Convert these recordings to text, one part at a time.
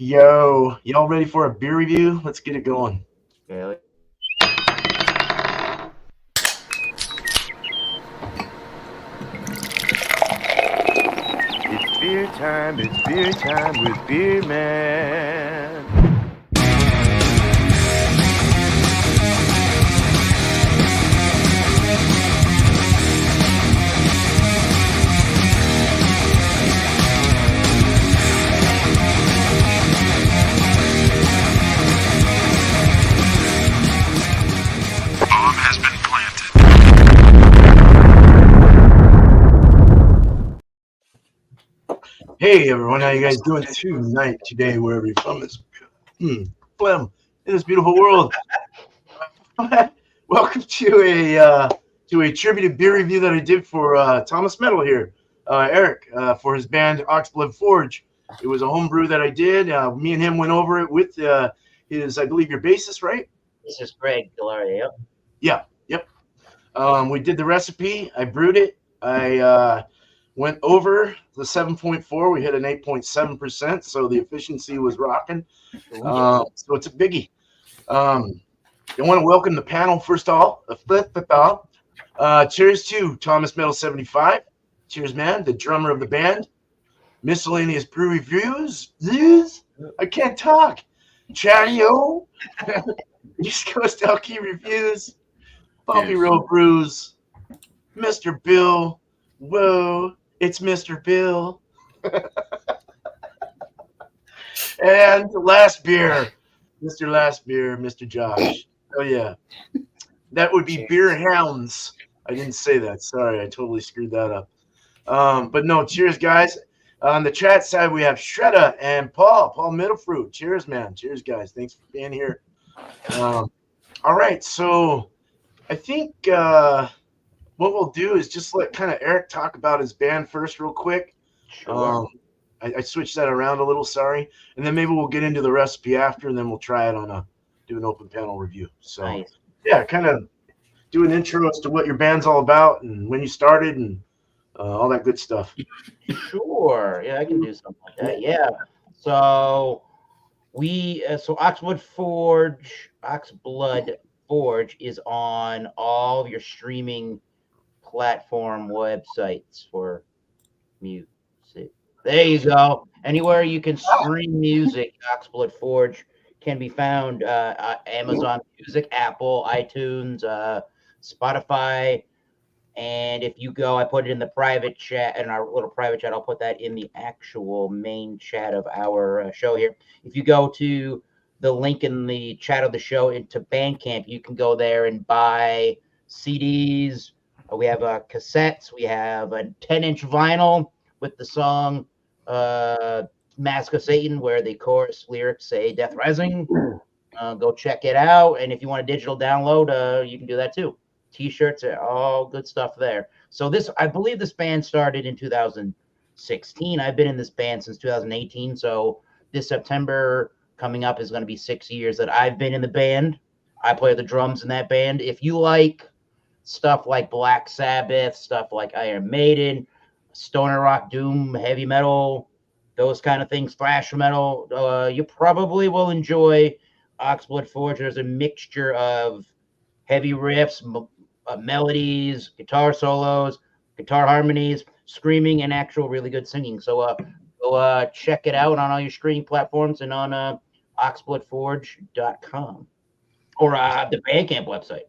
Yo, y'all ready for a beer review? Let's get it going. Yeah, it's beer time with Beer Man. Bomb has been planted. Hey everyone, how you guys doing today, wherever you're from? It's Phlegm in this beautiful world. Welcome to a tribute beer review that I did for Thomas Metal here, Eric, for his band Oxblood Forge. It was a homebrew that I did. Me and him went over it with his, I believe, your bassist, right? This is Greg Delaria. Yep. Yeah, yep. We did the recipe. I brewed it. I went over the 7.4. We hit an 8.7%, so the efficiency was rocking. So it's a biggie. I want to welcome the panel first of all. Cheers to Thomas Metal 75. Cheers, man, the drummer of the band. Miscellaneous brew reviews. I can't talk. Chatty-o. East Coast Elky reviews. Bumpy Road Brews. Mr. Bill. Whoa, it's Mr. Bill. And last beer, Mr. Josh. Oh, yeah. That would be Beer Hounds. I didn't say that. Sorry, I totally screwed that up. But no, cheers, guys. On the chat side, we have Shredda and Paul Middlefruit. Cheers, man. Cheers, guys. Thanks for being here. All right, so I think what we'll do is just let kind of Eric talk about his band first real quick. Sure. I switched that around a little, sorry. And then maybe we'll get into the recipe after, and then we'll try it do an open panel review. So, Nice. yeah, kind of do an intro as to what your band's all about and when you started and all that good stuff. Sure. Yeah, I can do something like that. Yeah. So Oxblood Forge is on all of your streaming platform websites for music. There you go. Anywhere you can stream music, Oxblood Forge can be found. Amazon Music, Apple, iTunes, Spotify. And if you go, I put it in the private chat, in our little private chat. I'll put that in the actual main chat of our show here. If you go to the link in the chat of the show into Bandcamp, you can go there and buy CDs. We have cassettes. We have a 10-inch vinyl with the song Mask of Satan, where the chorus lyrics say Death Rising. Go check it out. And if you want a digital download, you can do that too. T-shirts, all good stuff there. So I believe this band started in 2016. I've been in this band since 2018. So this September coming up is going to be 6 years that I've been in the band. I play the drums in that band. If you like stuff like Black Sabbath, stuff like Iron Maiden, stoner rock, doom, heavy metal, those kind of things, thrash metal, you probably will enjoy Oxblood Forge. There's a mixture of heavy riffs, melodies, guitar solos, guitar harmonies, screaming, and actual really good singing. So go check it out on all your streaming platforms and on oxbloodforge.com or the Bandcamp website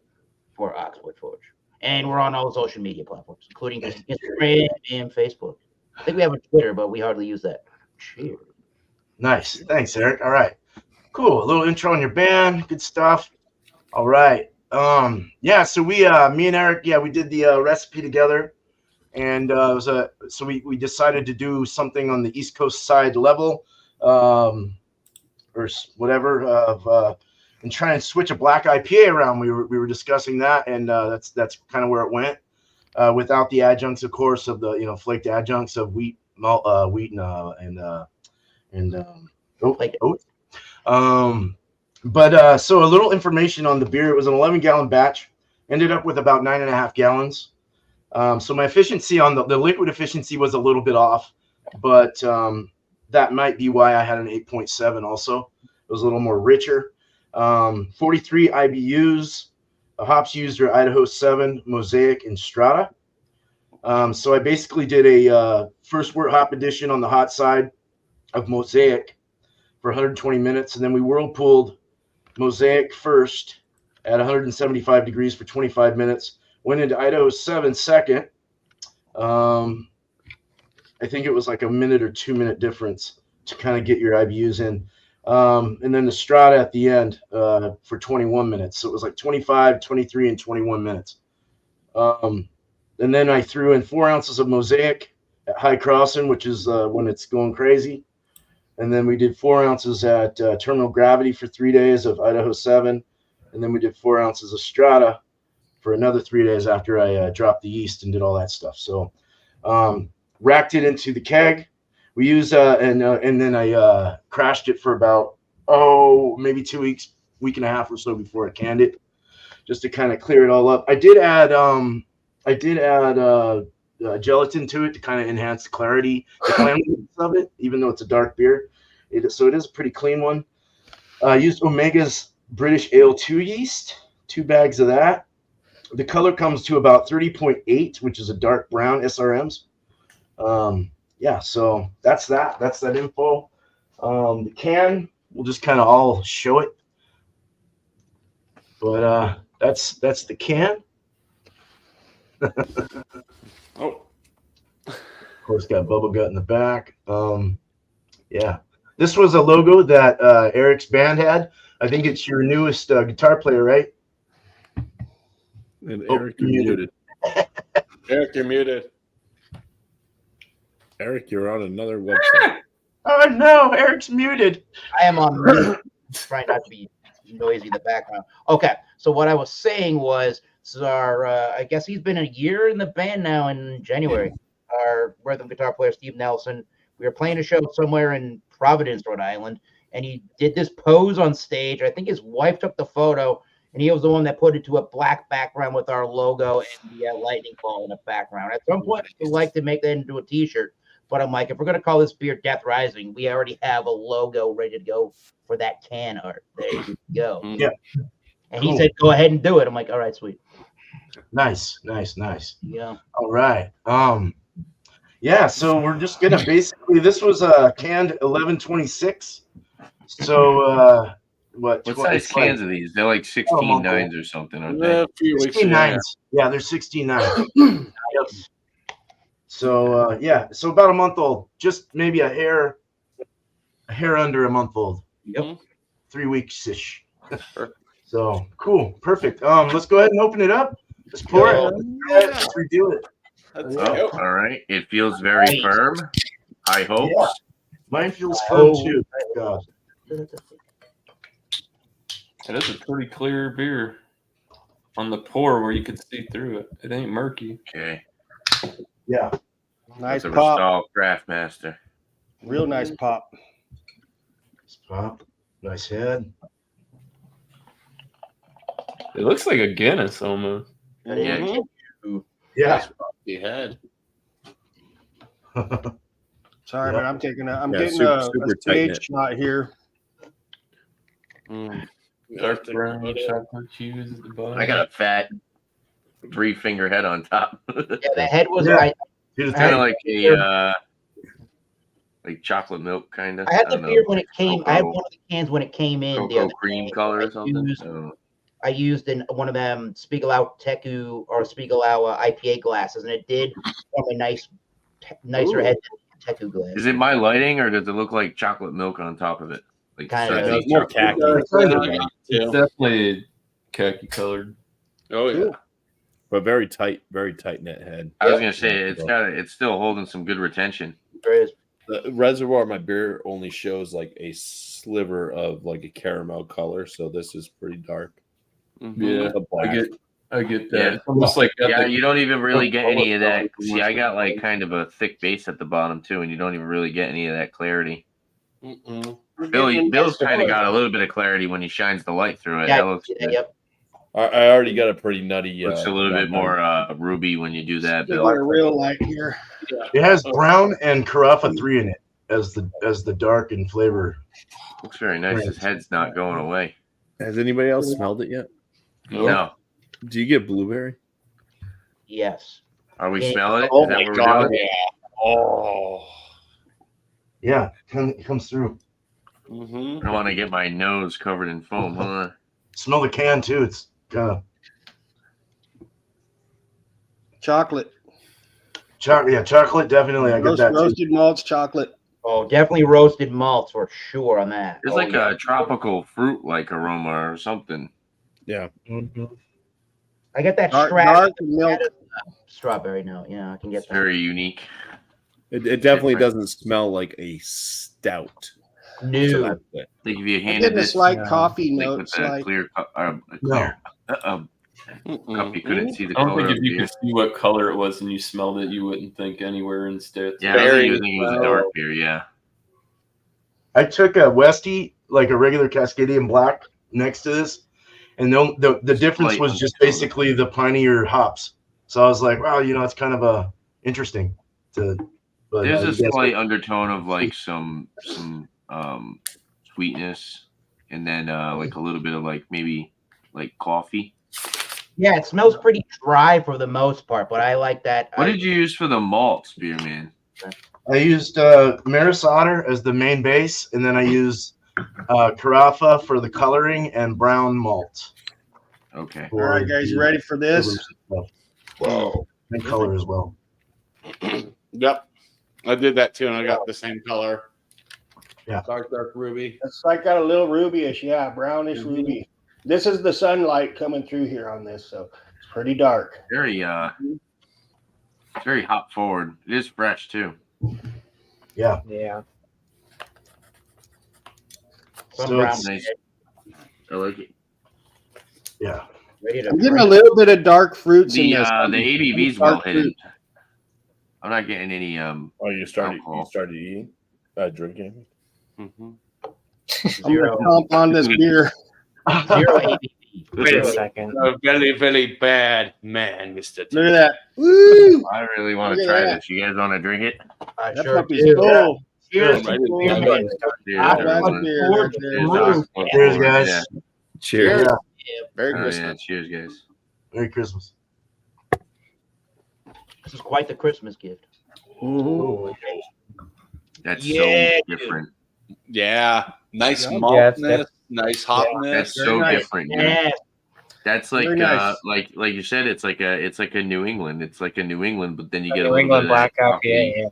for Oxblood Forge. And we're on all the social media platforms, including Instagram and Facebook. I think we have a Twitter, but we hardly use that. Cheers. Nice. Thanks, Eric. All right. Cool. A little intro on your band. Good stuff. All right. Yeah, so me and Eric, we did the recipe together, and so we decided to do something on the East Coast side level, or whatever, and try and switch a black IPA around. We were discussing that, and that's kind of where it went, without the adjuncts, of course, of the flaked adjuncts of wheat, malt, wheat, and oat. But so a little information on the beer. It was an 11-gallon batch. Ended up with about 9.5 gallons. So my efficiency on the liquid efficiency was a little bit off, but that might be why I had an 8.7 also. It was a little more richer. 43 IBUs. The hops used are Idaho 7, Mosaic, and Strata. So I basically did a first wort hop addition on the hot side of Mosaic for 120 minutes, and then we whirlpooled Mosaic first at 175 degrees for 25 minutes. Went into Idaho 7 second. I think it was like a minute or 2 minute difference to kind of get your IBUs in. And then the Strata at the end for 21 minutes. So it was like 25, 23, and 21 minutes. And then I threw in 4 ounces of Mosaic at high crossing, which is when it's going crazy. And then we did 4 ounces at terminal gravity for 3 days of Idaho 7. And then we did 4 ounces of Strata for another 3 days after I dropped the yeast and did all that stuff. So racked it into the keg. We used and then I crashed it for about maybe 2 weeks, week and a half or so before I canned it, just to kind of clear it all up. I did add gelatin to it to kind of enhance the clarity, the cleanliness of it, even though it's a dark beer. So it is a pretty clean one. I used Omega's British Ale 2 yeast, 2 bags of that. The color comes to about 30.8, which is a dark brown SRMs. Yeah, so that's that. That's that info. The can, we'll just kind of all show it. But that's the can. Oh, Of course, got bubble gut in the back. Yeah, this was a logo that Eric's band had. I think it's your newest guitar player, right? and Eric, you're muted. Eric, you're muted. Eric, you're on another website. Oh no, Eric's muted. I am on mute, trying not to be noisy in the background. Okay, so what I was saying was, this is our, I guess he's been a year in the band now in January. Our rhythm guitar player, Steve Nelson. We were playing a show somewhere in Providence, Rhode Island, and he did this pose on stage. I think his wife took the photo, and he was the one that put it to a black background with our logo and the lightning ball in the background. At some point, we'd like to make that into a T-shirt. But I'm like, if we're going to call this beer Death Rising, we already have a logo ready to go for that can art. There you go. Yeah. And Cool. he said, go ahead and do it. I'm like, all right, sweet. Nice. Yeah. All right. Yeah, so we're just gonna basically, this was canned 11/26. So What size cans are these? They're like 16 nines or something, aren't they? A few weeks 16 ago. nines. Yeah, they're 16 nines. Yep. So yeah, so about a month old, just maybe a hair under a month old. Yep. 3 weeks ish. So cool, perfect. Let's go ahead and open it up. Let's pour it. Let's redo it. Let's Oh, go. all right. It feels very firm. High hopes. Yeah. Mine feels firm too. God. It is a pretty clear beer on the pour where you can see through it. It ain't murky. Okay. Yeah. Nice That's a pop. Restall Craftmaster. Real nice pop. Nice pop. Nice head. It looks like a Guinness almost. Yeah. Yeah. He had. Sorry, Yeah. but I'm getting a super tight stage knit. shot here. Dark brown chocolate cheese at the bottom. I got a fat 3-finger head on top. Yeah, the head was Yeah. right. Here's Kind the- of like a like chocolate milk kind of. I had the beer when it came. I had Cocoa- one of the cans when it came in. The Cocoa other cream day. color or something. I used in one of them Spiegelau Teku or Spiegelau IPA glasses, and it did form a nicer Ooh. head than Teku glass. Is it my lighting or does it look like chocolate milk on top of it? Like Kinda. sudsy No, it's more chocolate? khaki. It's definitely khaki colored. Oh yeah. But very tight knit head. I was gonna say it's still holding some good retention. There is. The reservoir of my beer only shows like a sliver of like a caramel color, so this is pretty dark. Yeah, The black. I get that. Yeah. It's almost like Yeah, you don't even really get any of that. color. See, I got like kind of a thick base at the bottom too, and you don't even really get any of that clarity. Bill's kind of got a little bit of clarity when he shines the light through it. Yeah, That looks good. yep. I already got a pretty nutty. Looks a little bit more ruby when you do that, Give Bill. me a real light here. It has brown and Carafa 3 in it. as the dark and flavor. Looks very nice. His head's not going away. Has anybody else smelled it yet? No. Do you get blueberry? Yes. Are we Yeah. smelling it? Oh Is that my what we're God. doing? Oh. Yeah, it comes through. Mm-hmm. I want to get my nose covered in foam. Hold on. Smell the can too. It's Chocolate. chocolate definitely. I get that too. Roasted malts, chocolate. Oh, definitely roasted malts for sure on that. It's Oh, like yeah. a tropical fruit-like aroma or something. Yeah. I get that Dark milk. strawberry note. Yeah, I can get It's that. very unique. It definitely Different. doesn't smell like a stout. New. So that's it. Like if you I'm handed getting a this slight coffee like note. with a Slight. clear cup, cup you couldn't see the I don't color think of if you beer. could see what color it was and you smelled it, you wouldn't think anywhere instead. Yeah, I don't think Very you would think it was a dark beer. Yeah. I took a Westie, like a regular Cascadian Black, next to this, and the difference was just basically the pineier hops. So I was like, wow, it's kind of interesting. But There's a you guys slight were- undertone of like some sweetness, and then like a little bit of like maybe like coffee. Yeah, it smells pretty dry for the most part, but I like that. What did you use for the malts, beer man? I used Maris Otter as the main base, and then I used Carafa for the coloring and brown malt. Okay. All right, guys, you ready for this? Whoa. And color as well. Yep. I did that too, and I got the same color. Dark ruby. It's like got a little rubyish, brownish ruby. This is the sunlight coming through here on this, so it's pretty dark. Very very hop forward. It is fresh too. Yeah. Some So brown it's Nice. I like it. Yeah. ready to I'm getting a drink. little bit of dark fruits in The this. ABV is well hidden. I'm not getting any Oh, you started Alcohol. eating, drinking. Mm-hmm. I'm gonna comp on this beer. Zero ABV. Wait a second. A very, very bad man, Mr. Look at that. Woo! I really want Look to at try that. this. You guys want to drink it? I That sure puppy's do. full. Cheers. Right. Full. Yeah. Cheers, Ah, everyone. beer right there. Cheers, Brew. Cheers, guys. Yeah. Cheers. Merry Oh, yeah. Christmas. Cheers, guys. Merry Christmas. This is quite the Christmas gift. That's Yeah, so dude. different. Yeah. Nice Yeah, maltness, nice hotness. That's Very so nice. different. Dude. Yeah. That's like Very nice. like you said, it's like a New England. It's like a New England, but then you get a New little England bit black of that IPA. coffee.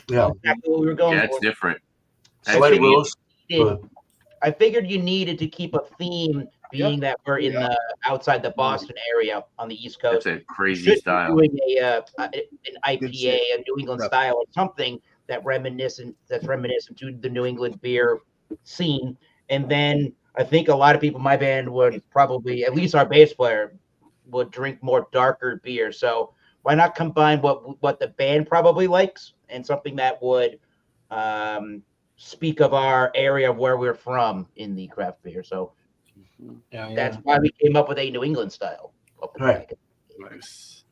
Yeah. Exactly what we were going Yeah, it's for. different. Slight Actually, roast, but I figured you needed to keep a theme, being that we're in the outside the Boston area on the East It's Coast. a crazy Should be style. doing an IPA, shit. a New England style, or something that's reminiscent to the New England beer scene. And then I think a lot of people in my band would probably, at least our bass player, would drink more darker beer. So why not combine what the band probably likes and something that would speak of our area of where we're from in the craft beer. So that's why we came up with a New England style. Right. Nice.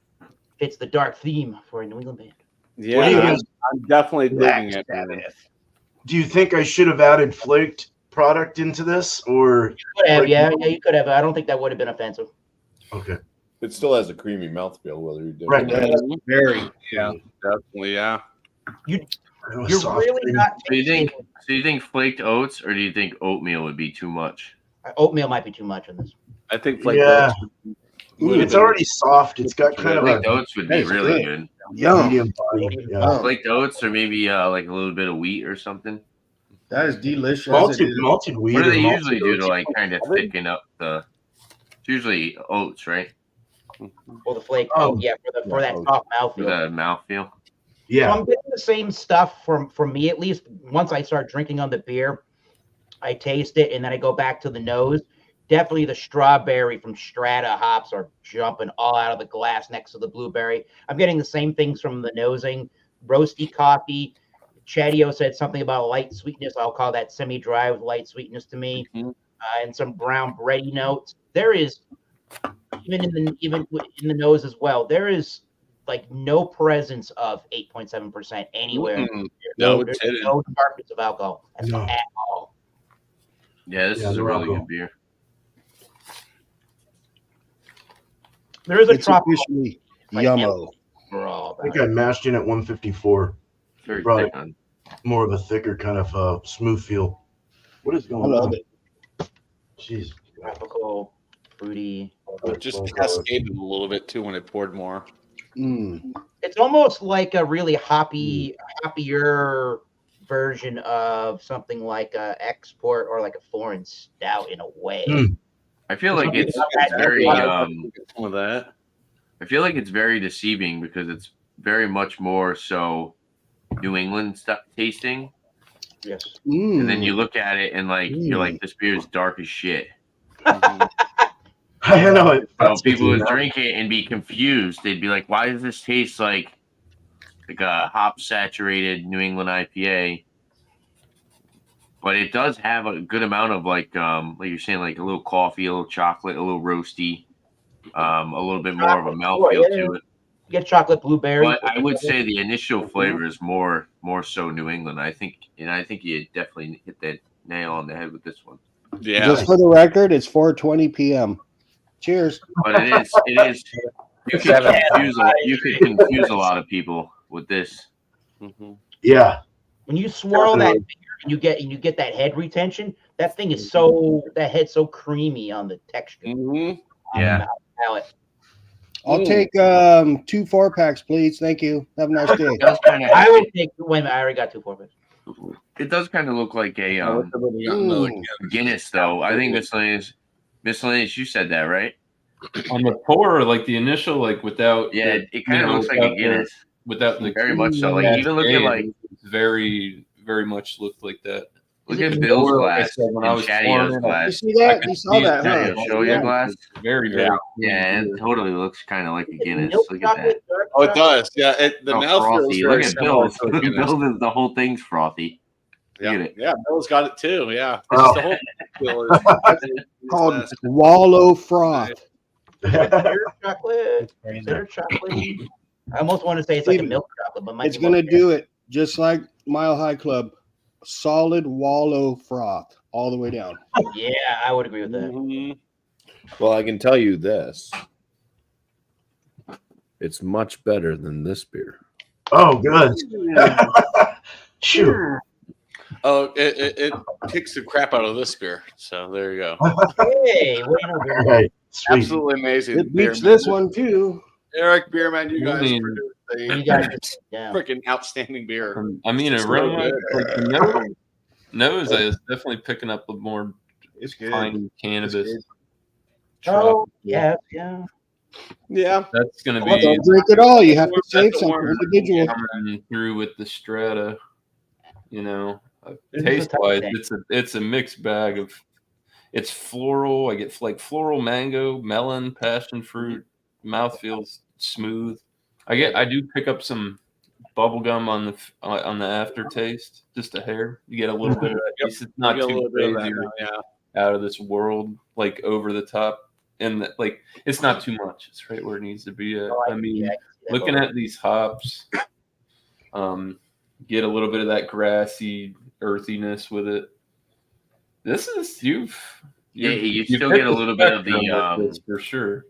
Fits the dark theme for a New England band. Yeah, What do you I'm, guys- I'm definitely digging it. man. do you think I should have added flaked product into this, or Could have, Like- yeah, you could have. I don't think that would have been offensive. okay? It still has a creamy mouthfeel, whether you do Right. Very. Definitely, yeah. You're Soft really cream. not. Do you think tasting- flaked oats, or do you think oatmeal would be too much? Oatmeal might be too much in this. I think like Yeah. would've It's been- already soft. It's got kind of Flaked a oats would be That's really good. good. Yum. medium body. Yeah. Flaked oats, or maybe like a little bit of wheat or something. That is delicious. Malted wheat. What do or they malted usually do oats. to like kind of thicken up the? It's usually oats, right? Well, the flake, Oh. yeah, for that soft For mouthfeel. the mouthfeel. So Yeah. I'm getting the same stuff for me at least. Once I start drinking on the beer, I taste it and then I go back to the nose. Definitely the strawberry from Strata hops are jumping all out of the glass next to the blueberry. I'm getting the same things from the nosing. Roasty coffee. Chadio said something about light sweetness. I'll call that semi-dry with light sweetness to me, and some brown bready notes. There is even in the nose as well. There is like no presence of 8.7% anywhere. No, There's it's hidden. no departments of alcohol at No. all. Yeah, this Yeah, is a they're really all good beer. There is a It's tropical officially like, yummo. overall. I think I mashed in at 154. It's very Right. thick on. More of a thicker kind of smooth feel. What is I going love on? it. Jeez. Tropical, fruity. It just cascaded a little bit too when it poured more. Mm. It's almost like a really hoppier version of something like a export or like a foreign stout in a way. Mm. I feel like It's it's not bad. very Some of that. I feel like it's very deceiving because it's very much more so New England stuff tasting. Yes. And then you look at it and like you're like, this beer is dark as shit. I know it. So people would drink it and be confused. They'd be like, why does this taste like a hop saturated New England IPA? But it does have a good amount of like you're saying, like a little coffee, a little chocolate, a little roasty, a little bit more of a mouthfeel to it. You get chocolate blueberry. But I would say the initial flavor is more so New England. I think you definitely hit that nail on the head with this one. Yeah. Just for the record, it's 4:20 p.m. Cheers. But it is. You could confuse a lot of people with this. Yeah. When you swirl that beer and you get that head retention, that thing is that head's so creamy on the texture. Yeah. I'll take 2 4-packs, please. Thank you. Have a nice day. It does kind of. I would take. Wait a minute, I already got 2 4-packs. It does kind of look like a Guinness, though. I think miscellaneous. You said that, right? On the pour, like the initial, like without. Yeah, it kind of looks like a Guinness. Without the very much so. Like even look at like very much looked like that. Look at Bill's glass when I and was Chatio's You glass. see that? You saw that, huh? Chatio, show your glass. Very Yeah, it totally looks kind of like a Guinness. Milk Look at that. chocolate, dark Oh, it chocolate. does. Yeah. The mouth Frothy. feels Look very at similar Bill's. to a Guinness. Bill's, the whole thing's frothy. Look at it. Yeah, Bill's got it too. Yeah. Oh. The whole feel is Called Wallow Froth. Bitter chocolate. Bitter chocolate. I almost want to say it's like a milk chocolate, but It's going to do it just like Mile High Club. Solid wallow froth all the way down. Yeah, I would agree with that. Well, I can tell you this. It's much better than this beer. Oh, good. Shoot. Oh, it kicks the crap out of this beer. So there you go. Hey, what do you know, beer? All right. Sweet. Absolutely amazing. It beats beer, this man. one too. Eric Beerman, you guys mean, produced You a guys, yeah. freaking outstanding beer. I mean, It's around so like the nose, I was definitely picking up a more It's good. fine cannabis. Oh, yeah, yeah. Yeah. That's gonna Well, be don't drink it all. You have to that's save the something one individual. coming through with the strata. You know, This is taste a tough wise, thing. it's a mixed bag of. It's floral. I get like floral, mango, melon, passion fruit. Mouth feels smooth. I do pick up some bubble gum on the aftertaste, just a hair. You get a little bit of that. It's not You get a too little bit of crazy that or now, yeah. out of this world, like over the top, and like it's not too much. It's right where it needs to be at. Oh, I mean, yeah, looking at these hops, get a little bit of that grassy earthiness with it. This is you still get a little bit of the for sure.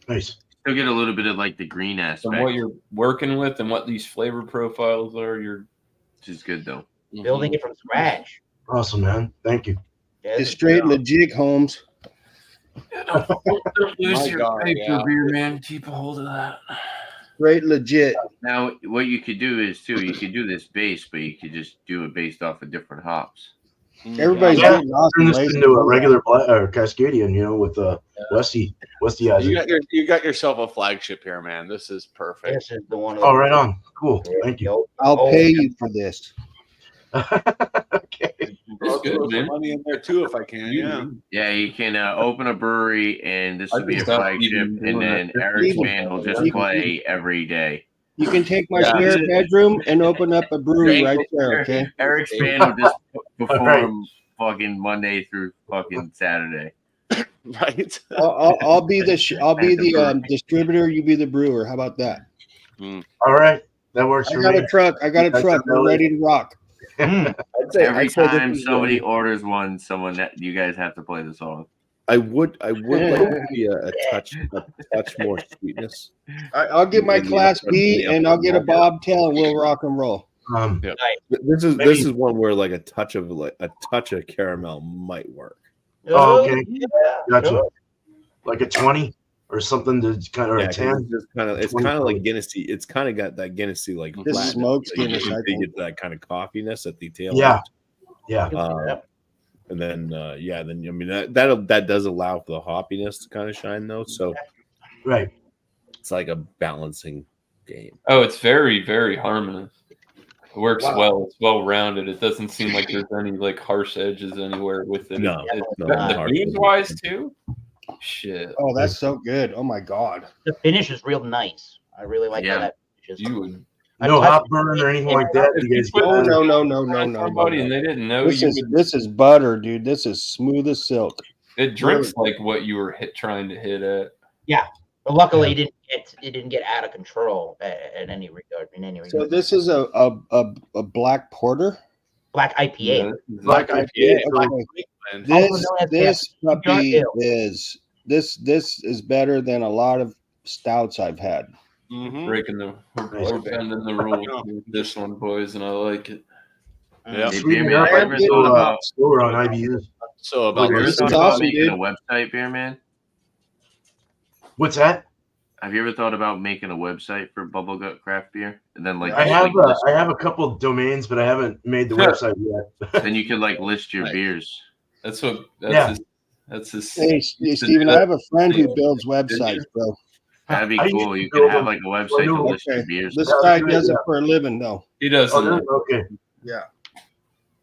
Nice. Still get a little bit of like the green aspect, From what you're working with and what these flavor profiles are, which is good though. Building it from scratch. Awesome, man. Thank you. Yeah, It's straight legit, Holmes. Don't lose My your God, paper, yeah. beer man. Keep a hold of that. Straight legit. Now, what you could do is too, you could do this base, but you could just do it based off of different hops. Everybody's Yeah. getting awesome. Turn this ladies. into a regular Cascadian, with Westy You got yourself a flagship here, man. This is perfect. This is the one. Oh, right on. Cool. Thank you. I'll pay you for this. Okay. I'll good, throw some man. money in there too if I can. Yeah. Yeah, you can open a brewery, and this I will be a can stop flagship, even and doing then that. Eric's Even- band will just even- play every day. You can take my Yeah. spare bedroom and open up a brewery right there, okay? Eric's band will just Alright. perform fucking Monday through fucking Saturday. Right. I'll be the distributor. You be the brewer. How about that? All right, that works I for got me. a truck. We're ready to rock. I'd say Every I'd say this time is somebody one- orders one, you guys have to play the song. I would like to see a touch more sweetness. I'll get my Maybe Class the B, upper and I'll get a malt. bobtail, and we'll rock and roll. This is one where like a touch of caramel might work. Oh, okay. Yeah, Gotcha. sure. Like a 20 or something to kind of, or Yeah, a 'cause 10. it's kind of like Guinnessy. It's kind of got that Guinnessy like This flatness. smokes Like, Guinness, I you think. get that kind of coffiness at the tail. Yeah. end. Yeah. And then then I mean that does allow for the hoppiness to kind of shine though. So Right. it's like a balancing game. Oh, it's very, very harmonious. It works Wow. well. It's well rounded. It doesn't seem like there's any like harsh edges anywhere with it. No, It's no, the harsh booze edges. wise too. Shit, Oh, that's so good. Oh my God. The finish is real nice. I really like how Yeah. that finishes. you would. No I- hop burn or anything like that. If You you guys put- get Oh that? no. Somebody and they didn't know This you is would. this is butter, dude. This is smooth as silk. It drinks like what you were trying to hit at. But luckily, it didn't get out of control at any regard. In any So regard. this is a black porter. Black IPA. Yeah, Black IPA. Okay. And Also This known as this Dark puppy Ale. is this is better than a lot of stouts I've had. breaking the we're bending the rules with this one, boys, and I like it. Yeah. Hey, Sweeten Beer it Man, up. have you ever thought about Slower on IBUs. So about have you ever This thought is about awesome, making dude. a website, Beer Man? What's that? Have you ever thought about making a website for Bubble Gut Craft Beer? And then like I just, have like, I have a couple domains, but I haven't made the website yet. then you could like list your Right. beers. That's what. Yeah. That's his. Hey, Steven, I have a friend who builds websites, bro. That'd be I cool. used You to could build have them. like a website to Okay. list your beers. This Yeah, guy that's does good, it for a living, though. He doesn't. Oh, really? Okay. Yeah.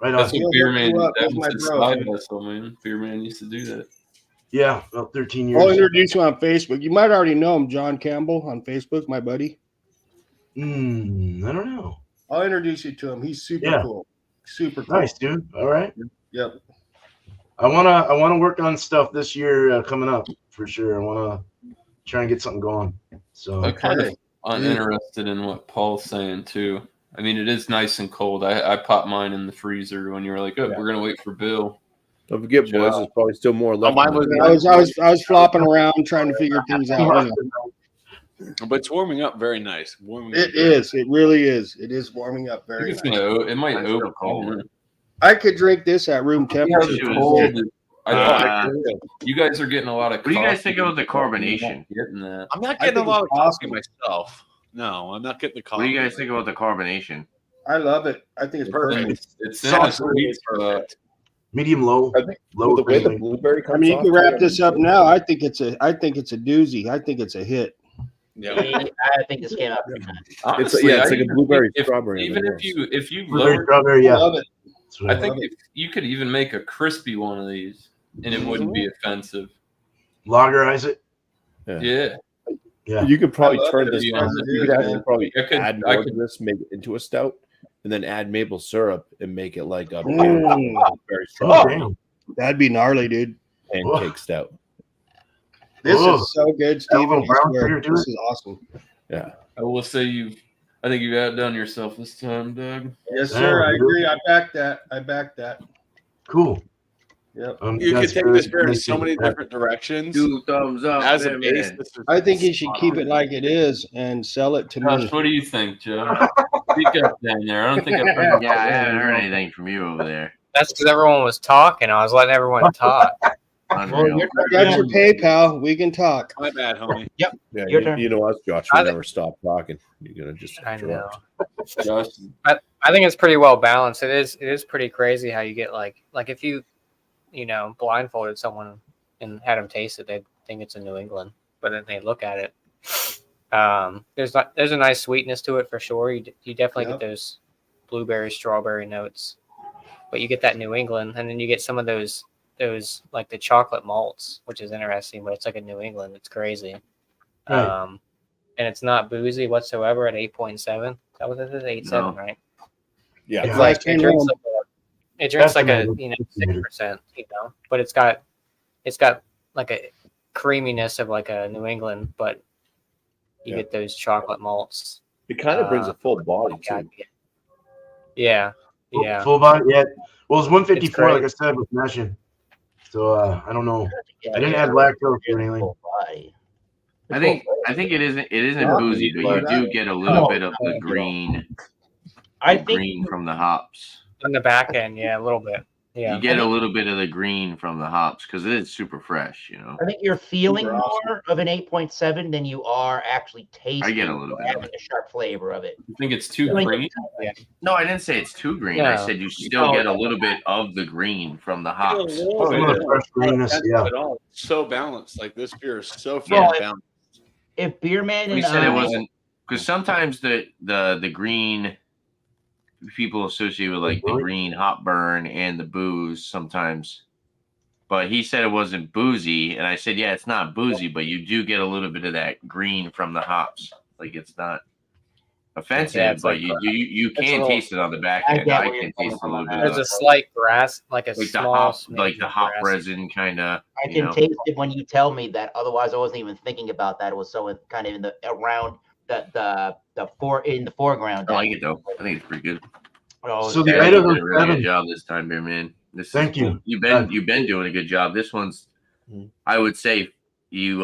Right on. That's what He'll Beer hook you Man. up. That That's was my his bro, side dude. hustle, man. Beer Man used to do that. Yeah, about 13 I'll years. introduce you on Facebook. You might already know him, John Campbell, on Facebook, my buddy. I don't know. I'll introduce you to him. He's super Yeah. cool. Super cool. Nice, dude. All right. Yep. I wanna work on stuff this year coming up for sure. I wanna try and get something going. So I'm kind of uninterested in what Paul's saying too. I mean, it is nice and cold. I popped mine in the freezer when you were like, "Oh, we're gonna wait for Bill." Don't forget, boys. There's probably still more left. mine in was- the- I was flopping around trying to figure things out. You know. But it's warming up very nice. Warming It up is. It really is. It is warming up I very think it's nice. gonna. It might Mine's still open. cold. I could drink this at room See how temperature. the was- cold. Uh, You guys are getting a lot of. What do you guys coffee, think about the but you're not carbonation? Getting that. I'm not I getting a think lot of it's coffee awesome. myself. No, I'm not getting the coffee. What do you guys think about the carbonation? I love it. I think it's perfect. It's in Sauce the really sweet is spot. perfect. medium low, I think low. with the way the friendly. blueberry comes I mean, you off, can wrap too, this up now. I think it's a doozy. I think it's a hit. Yeah. I think this came out pretty nice. Honestly, it's I like a even blueberry think strawberry. Even on if the you Blueberry, lower, strawberry, yeah. I love it. That's what I think if you could even make a crispy one of these, and it wouldn't be offensive. lagerize it. Yeah, Yeah. You could probably I love turn it, this. to be honest You with could you, actually man. probably I could- add I more could- to this, make it into a stout, and then add maple syrup and make it like a Mm. very Oh, strawberry damn. That'd be gnarly, dude. pancake stout. This Oh. is so good, That Steven. little I brown swear. sugar to This it? is awesome. Yeah. I will say I think you've outdone yourself this time, Doug. Yes, Yeah, sir. I dude. agree. I back that. Cool. Yep. You could that's take good. this beer in Nice so to- many different directions. 2 thumbs up. As a Beer base, Man. this is I think you should keep it like it is and sell it to me. Josh, what do you think, Joe? Speak up down there. I don't think I've heard. Yeah, I haven't heard anything from you over there. That's because everyone was talking. I was letting everyone talk. Unreal. I got your PayPal. We can talk. My bad, homie. Yeah, Your turn. you know us, Josh. I We thi- never stop talking. You're gonna just. I know. Josh, I think it's pretty well balanced. It is pretty crazy how you get like if you blindfolded someone and had them taste it, they'd think it's a New England, but then they look at it. There's a nice sweetness to it for sure. You definitely Yep. get those blueberry, strawberry notes, but you get that New England, and then you get some of those like the chocolate malts, which is interesting, but it's like a New England. It's crazy. Right. And it's not boozy whatsoever at 8.7. That was it, 8.7, No. right? Yeah. Yeah. Like, Like it drinks um, like it drinks like a Estimated. 6%, but it's got like a creaminess of like a New England, but you Yeah. get those chocolate malts. It kind of brings a full body too. Yeah, yeah. Full body, yeah. Well, it's 154, It's great. like I said, with meshing. So I don't know. I didn't Yeah. add lactose or anything. Full body. I think it isn't Yeah. boozy, but you do get a little bit of the green. I The think green from the hops. On the back end, yeah, a little bit. Yeah. You get a little bit of the green from the hops because it is super fresh, you know. I think you're feeling Super awesome. more of an 8.7 than you are actually tasting. I get a little bit of having a sharp flavor of it. You think it's too Feeling green? No, I didn't say it's too green. I No. said you still get a little bit of the green from the hops. Some of the fresh greenness, yeah. So balanced. Like this beer is so Well, balanced. If Beerman We and said it I, wasn't because sometimes the green people associate with like the green hop burn and the booze sometimes. But he said it wasn't boozy, and I said, yeah, it's not boozy, but you do get a little bit of that green from the hops. Like it's not offensive, Yeah, it's but like- you it's a can little- taste it on the back I end. get I where you're can coming taste a from little on bit that. of There's a slight grass, like a like the small hop, smidge like the of hop grass. resin kind of. I can taste it when you tell me that. Otherwise, I wasn't even thinking about that. It was so kind of in the around the foreground. I like it though. I think it's pretty good. Oh, So the Yeah, Idaho you did a really 7. good job this time, here, man. Thank you. You've been doing a good job. This one's, I would say, you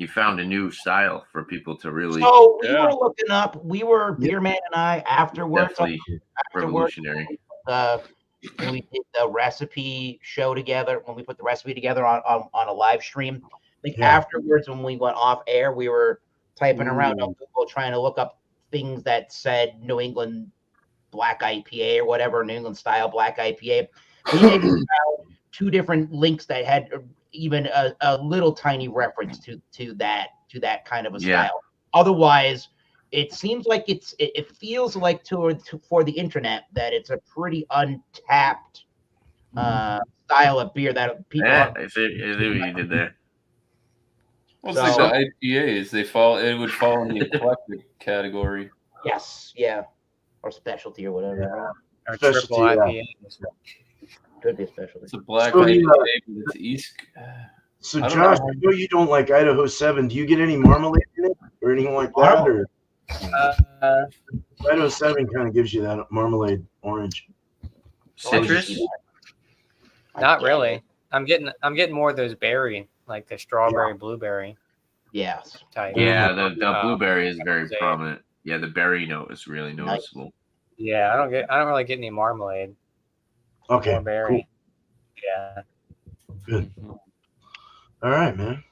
found a new style for people to really So we were looking up. We were Beerman and I afterwards. definitely revolutionary. When we did the recipe show together, when we put the recipe together on a live stream, I think afterwards when we went off air, we were typing around on Google trying to look up things that said New England Black IPA or whatever, New England style Black IPA. We maybe found 2 different links that had even a little tiny reference to that kind of a style. Otherwise, it seems like it feels like for the internet that it's a pretty untapped style of beer that people. I see what you did there. Well, it's like the IPAs. It would fall in the eclectic category. Yes, yeah, or specialty or whatever. Or Specialty, triple IPA. Could be a specialty. It's a black So IPA, the, but it's East. So I don't Josh, know. I know you don't like Idaho 7. Do you get any marmalade in it or anything like that? Or Idaho 7 kind of gives you that marmalade orange. Citrus? Not really. I'm getting more of those berry, like the strawberry, blueberry Yes. type. Yeah, the blueberry is very mosaic. prominent. Yeah, the berry note is really noticeable. Yeah, I don't really get any marmalade. Okay, More berry. Yeah. good. All right, man.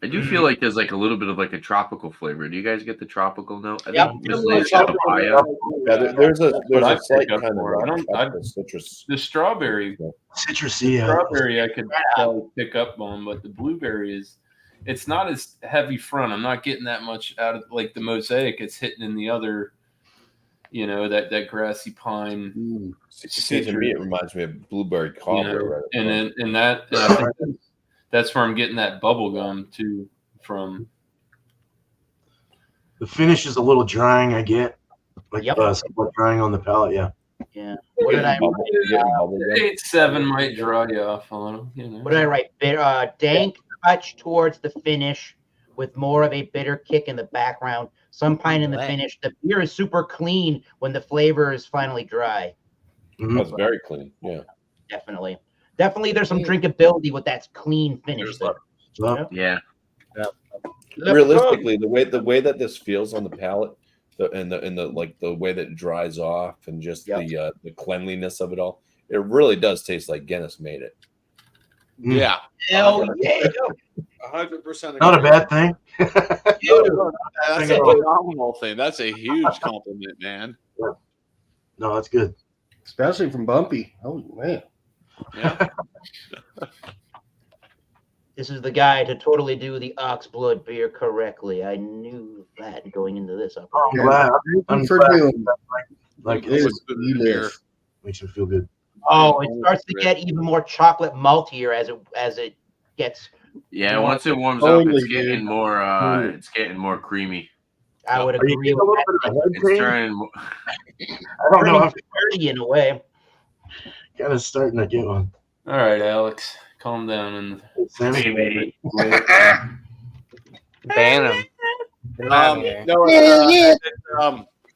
I do feel like there's like a little bit of like a tropical flavor. Do you guys get the tropical note? I Yep. think Miss Liz got papaya. Yeah, there's a I slight pick up kind of more. citrus. The strawberry, Citrusy. strawberry, I could probably pick up on, but the blueberry it's not as heavy front. I'm not getting that much out of like the mosaic. It's hitting in the other, that grassy pine. See, to me, it reminds me of blueberry cobbler. And I think that's where I'm getting that bubble gum too from. The finish is a little drying, I get. Like Yep. somewhat drying on the palate, yeah. Yeah. What did I? 8.7 might dry you off a little. What did I write? Dank touch towards the finish with more of a bitter kick in the background. Some pine in the finish. The beer is super clean when the flavor is finally dry. That's very clean. Yeah. Definitely. There's some drinkability with that clean finish there. So, Yeah. Realistically, the way that this feels on the palate, and the way that it dries off, and just the cleanliness of it all, it really does taste like Guinness made it. Yeah. Hell yeah. 100%. not a bad thing. That's a phenomenal thing. That's a huge compliment, man. No, that's good. Especially from Bumpy. Oh, man. Yeah. This is the guy to totally do the Oxblood beer correctly. I knew that going into this. I'm glad. I'm for glad. doing Like, It it is good beer. makes me feel good. Oh, it starts to get even more chocolate maltier as it gets. Yeah, once it warms up, Totally, it's getting dude. more it's getting more creamy. I would Are you agree getting a with little that. bit of head It's cream? turning more, I don't know. I'm Dirty in a way. kind of starting to get one. All right, Alex, calm down and Sammy? Ban him. No, Yeah.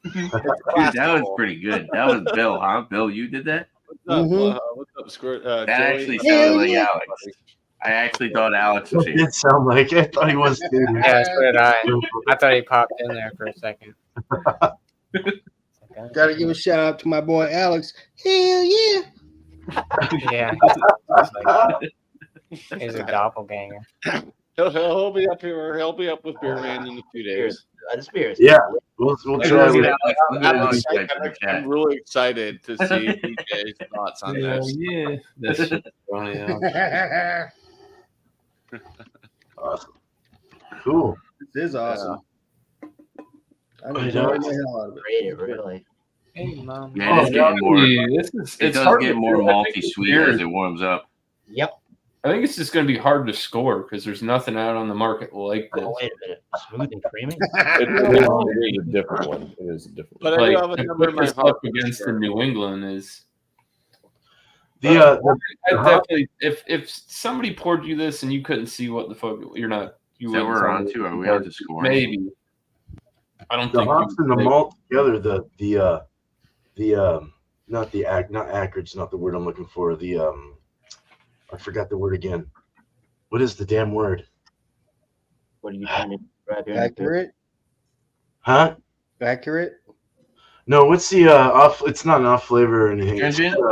Dude, that was pretty good. That was Bill, huh? Bill, you did that? What's up, Squirt? That Joey? actually sounded like Alex. I actually thought Alex was It here. did sound like it. I thought he was too. Yeah, so did I. I thought he popped in there for a second. Gotta give a shout out to my boy Alex. Hell yeah. Yeah, he's a doppelganger. He'll be up here. He'll be up with Beer Man in a few days. The Spears. Yeah, we'll Look try. at with- Alex. Look at Alex type in the chat. I'm really excited to see DJ's thoughts on this. Yeah, that's funny. Awesome. Cool. This is awesome. I'm I enjoying know. the hell out of it. Great, really. Hey, mom. Yeah, it's getting more. It It's does hard get to more do. I think malty it's sweet weird. as it warms up. Yep. I think it's just going to be hard to score because there's nothing out on the market like this. Oh, wait a minute. Smooth and creamy? It is a different one. It is a different But one. I do Like have a to number put in my this heart. up against the New England is. The I definitely, if somebody poured you this and you couldn't see what the fuck you're not, you So wouldn't we're tell on me to. Are we what on to score? Maybe. I don't the think hops you- and the they- malt together. Not acrid's not the word I'm looking for. I forgot the word again. What is the damn word? What are you trying to grab here? Accurate? Huh? Accurate? No, what's the off? It's not an off flavor or anything. It's, Astringent?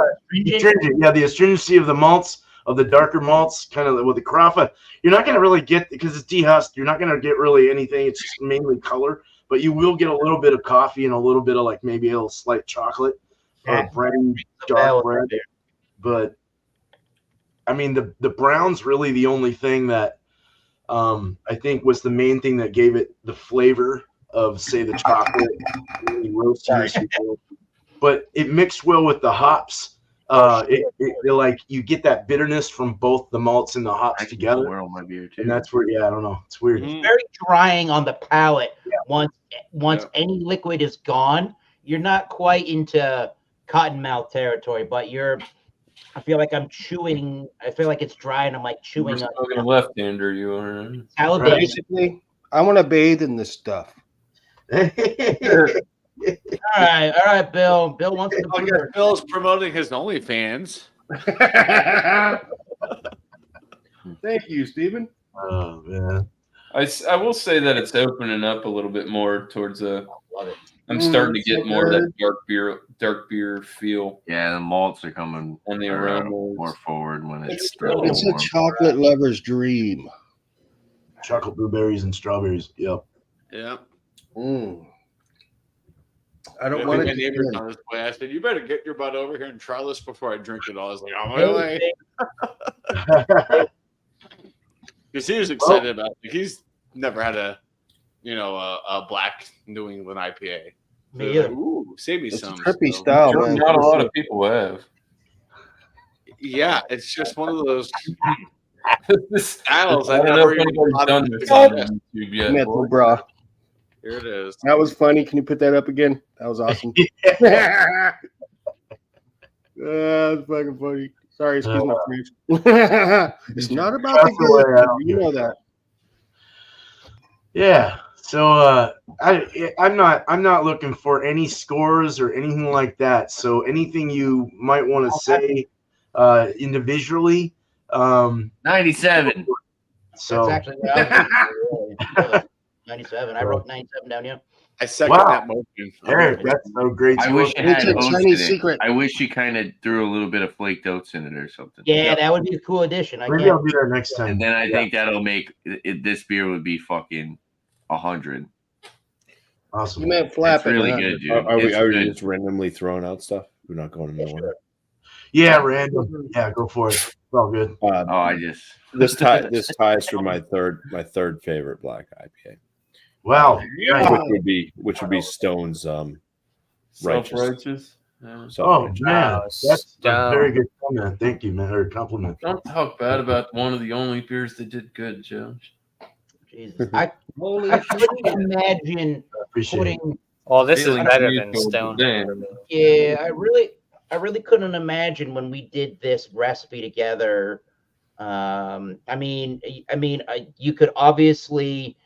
astringent. Yeah, the astringency of the malts, of the darker malts, kind of with the carafa. You're not going to really get, because it's dehusked, you're not going to get really anything. It's just mainly color, but you will get a little bit of coffee and a little bit of like maybe a little slight chocolate or bready, dark bread. But I mean, the brown's really the only thing that I think was the main thing that gave it the flavor of, say, the chocolate, really roasty. But it mixed well with the hops. Like you get that bitterness from both the malts and the hops together, Swirl my beer too. and that's where I don't know. It's weird. Mhm. Very drying on the palate. Once any liquid is gone, you're not quite into cottonmouth territory, but I feel like I'm chewing. I feel like it's dry, and I'm like chewing You're on smoking left-hander, you are. salivating. Basically, I want to bathe in this stuff. All right, Bill. Bill wants to. Oh, yeah, Bill's promoting his OnlyFans. Thank you, Stephen. Oh man. I will say that it's opening up a little bit more towards a. Love it. I'm starting to so get more of that dark beer feel Yeah, the malts are coming on the around aromas. more forward when it's It's really a warm. chocolate lover's dream. Chocolate blueberries and strawberries. Yep. Yeah. Mm. I don't My want it neighbors to on this way. I said, "You better get your butt over here and try this before I drink it all." I was like, "On my way," because he was excited about it. He's never had a black New England IPA. So Me he was like, either. ooh, save me It's some. trippy So, style, man. Not a lot of people have. Yeah, it's just one of those This- styles I I don't know never if even anybody's thought done of this it on existed. YouTube yet. Mental boy. bra. Here it is. That was funny. Can you put that up again? That was awesome. That's fucking funny. Sorry, excuse my French. It's not about the good. You know that. Yeah. So I'm not looking for any scores or anything like that. So anything you might want to say individually. 97. So That's actually what I was 97. I wrote 97 down. Yeah. I second Wow. that motion. Eric, that's so great. I wish it It's had a oats Chinese in it. secret. I wish you kind of threw a little bit of flaked oats in it or something. Yeah, that would be a cool addition. I Maybe I'll can't. do that next time. And then I think that'll make this beer would be fucking 100. Awesome. You meant flap It's really it. Huh? good, dude. Are we It's good. just randomly throwing out stuff? We're not going to no one. Yeah, random. Yeah, go for it. It's all good. Oh, I just This ties for my third favorite black IPA, Wow. which would be Stone's Righteous. Self-righteous. Yeah. Oh man, that's a Stone. very good comment. Thank you, man, or compliment. Don't talk bad about one of the only beers that did good, Joe. Jesus. I couldn't imagine I appreciate it. putting. Well, this is Feeling better you than told Stone. Dan. Yeah, I really couldn't imagine when we did this recipe together. I mean, you could obviously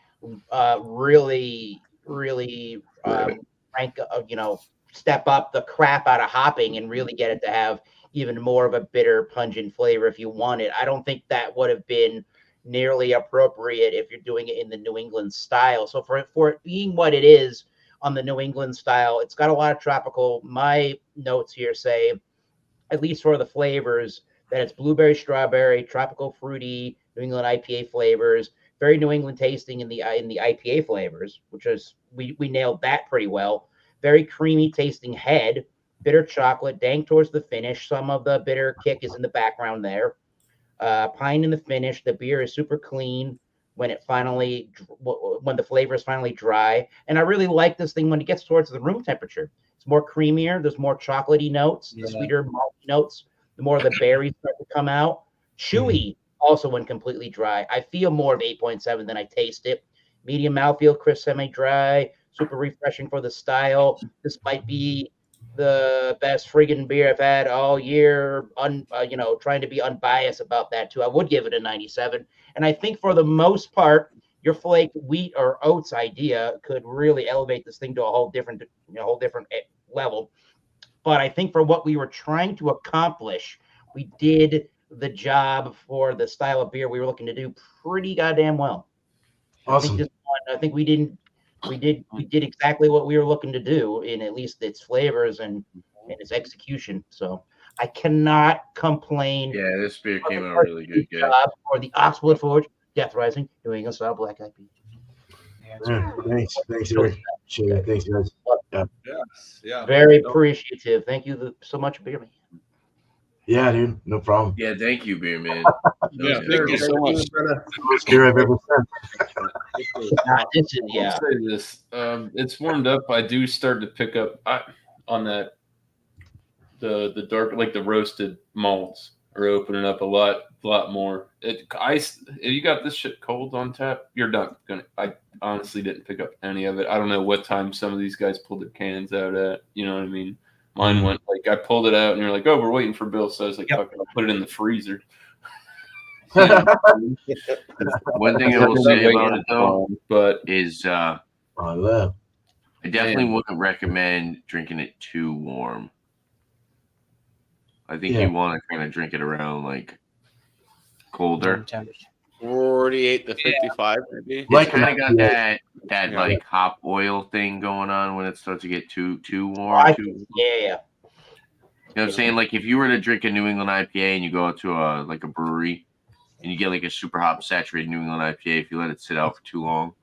really rank, step up the crap out of hopping and really get it to have even more of a bitter, pungent flavor if you want it. I don't think that would have been nearly appropriate if you're doing it in the New England style. So for it being what it is on the New England style, it's got a lot of tropical. My notes here say, at least for the flavors, that it's blueberry, strawberry, tropical, fruity, New England IPA flavors. Very New England tasting in the IPA flavors, which is we nailed that pretty well. Very creamy tasting head, bitter chocolate, dank towards the finish. Some of the bitter kick is in the background there. Pine in the finish. The beer is super clean when the flavor is finally dry. And I really like this thing when it gets towards the room temperature. It's more creamier. There's more chocolatey notes, the sweeter malty notes. The more the berries start to come out. Chewy also when completely dry. I feel more of 8.7 than I taste it. Medium mouthfeel, crisp, semi-dry, super refreshing for the style. This might be the best friggin' beer I've had all year. Trying to be unbiased about that too. I would give it a 97. And I think for the most part, your flake wheat or oats idea could really elevate this thing to a whole different level. But I think for what we were trying to accomplish, we did the job for the style of beer we were looking to do pretty goddamn well. Awesome. I think we did exactly what we were looking to do in at least its flavors and its execution. So I cannot complain. Yeah, this beer came out really good, guys. Job for the Oxblood Forge, Death Rising, New England style black IPA. Yeah, thanks, Eric. Thanks, guys. Yeah. Very appreciative. Thank you so much, Beer Man. Yeah, dude, no problem. Yeah, thank you, beer man. Yeah, thank you so much. Most beer I've ever sent. I'll say this. It's warmed up. I do start to pick up on that. The dark, like the roasted malts, are opening up a lot more. If you got this shit cold on tap, you're not gonna. I honestly didn't pick up any of it. I don't know what time some of these guys pulled their cans out at. You know what I mean? Mine went like I pulled it out, and you're like, "Oh, we're waiting for Bill." So I was like, "Fuck it, I'll put it in the freezer." One thing I will say about it though, is I definitely wouldn't recommend drinking it too warm. I think you want to kind of drink it around like colder. 48 to 55, maybe. It's kind of got that like hop oil thing going on when it starts to get too warm. Yeah. You know what I'm saying? Like if you were to drink a New England IPA and you go out to a brewery and you get like a super hop saturated New England IPA, if you let it sit out for too long,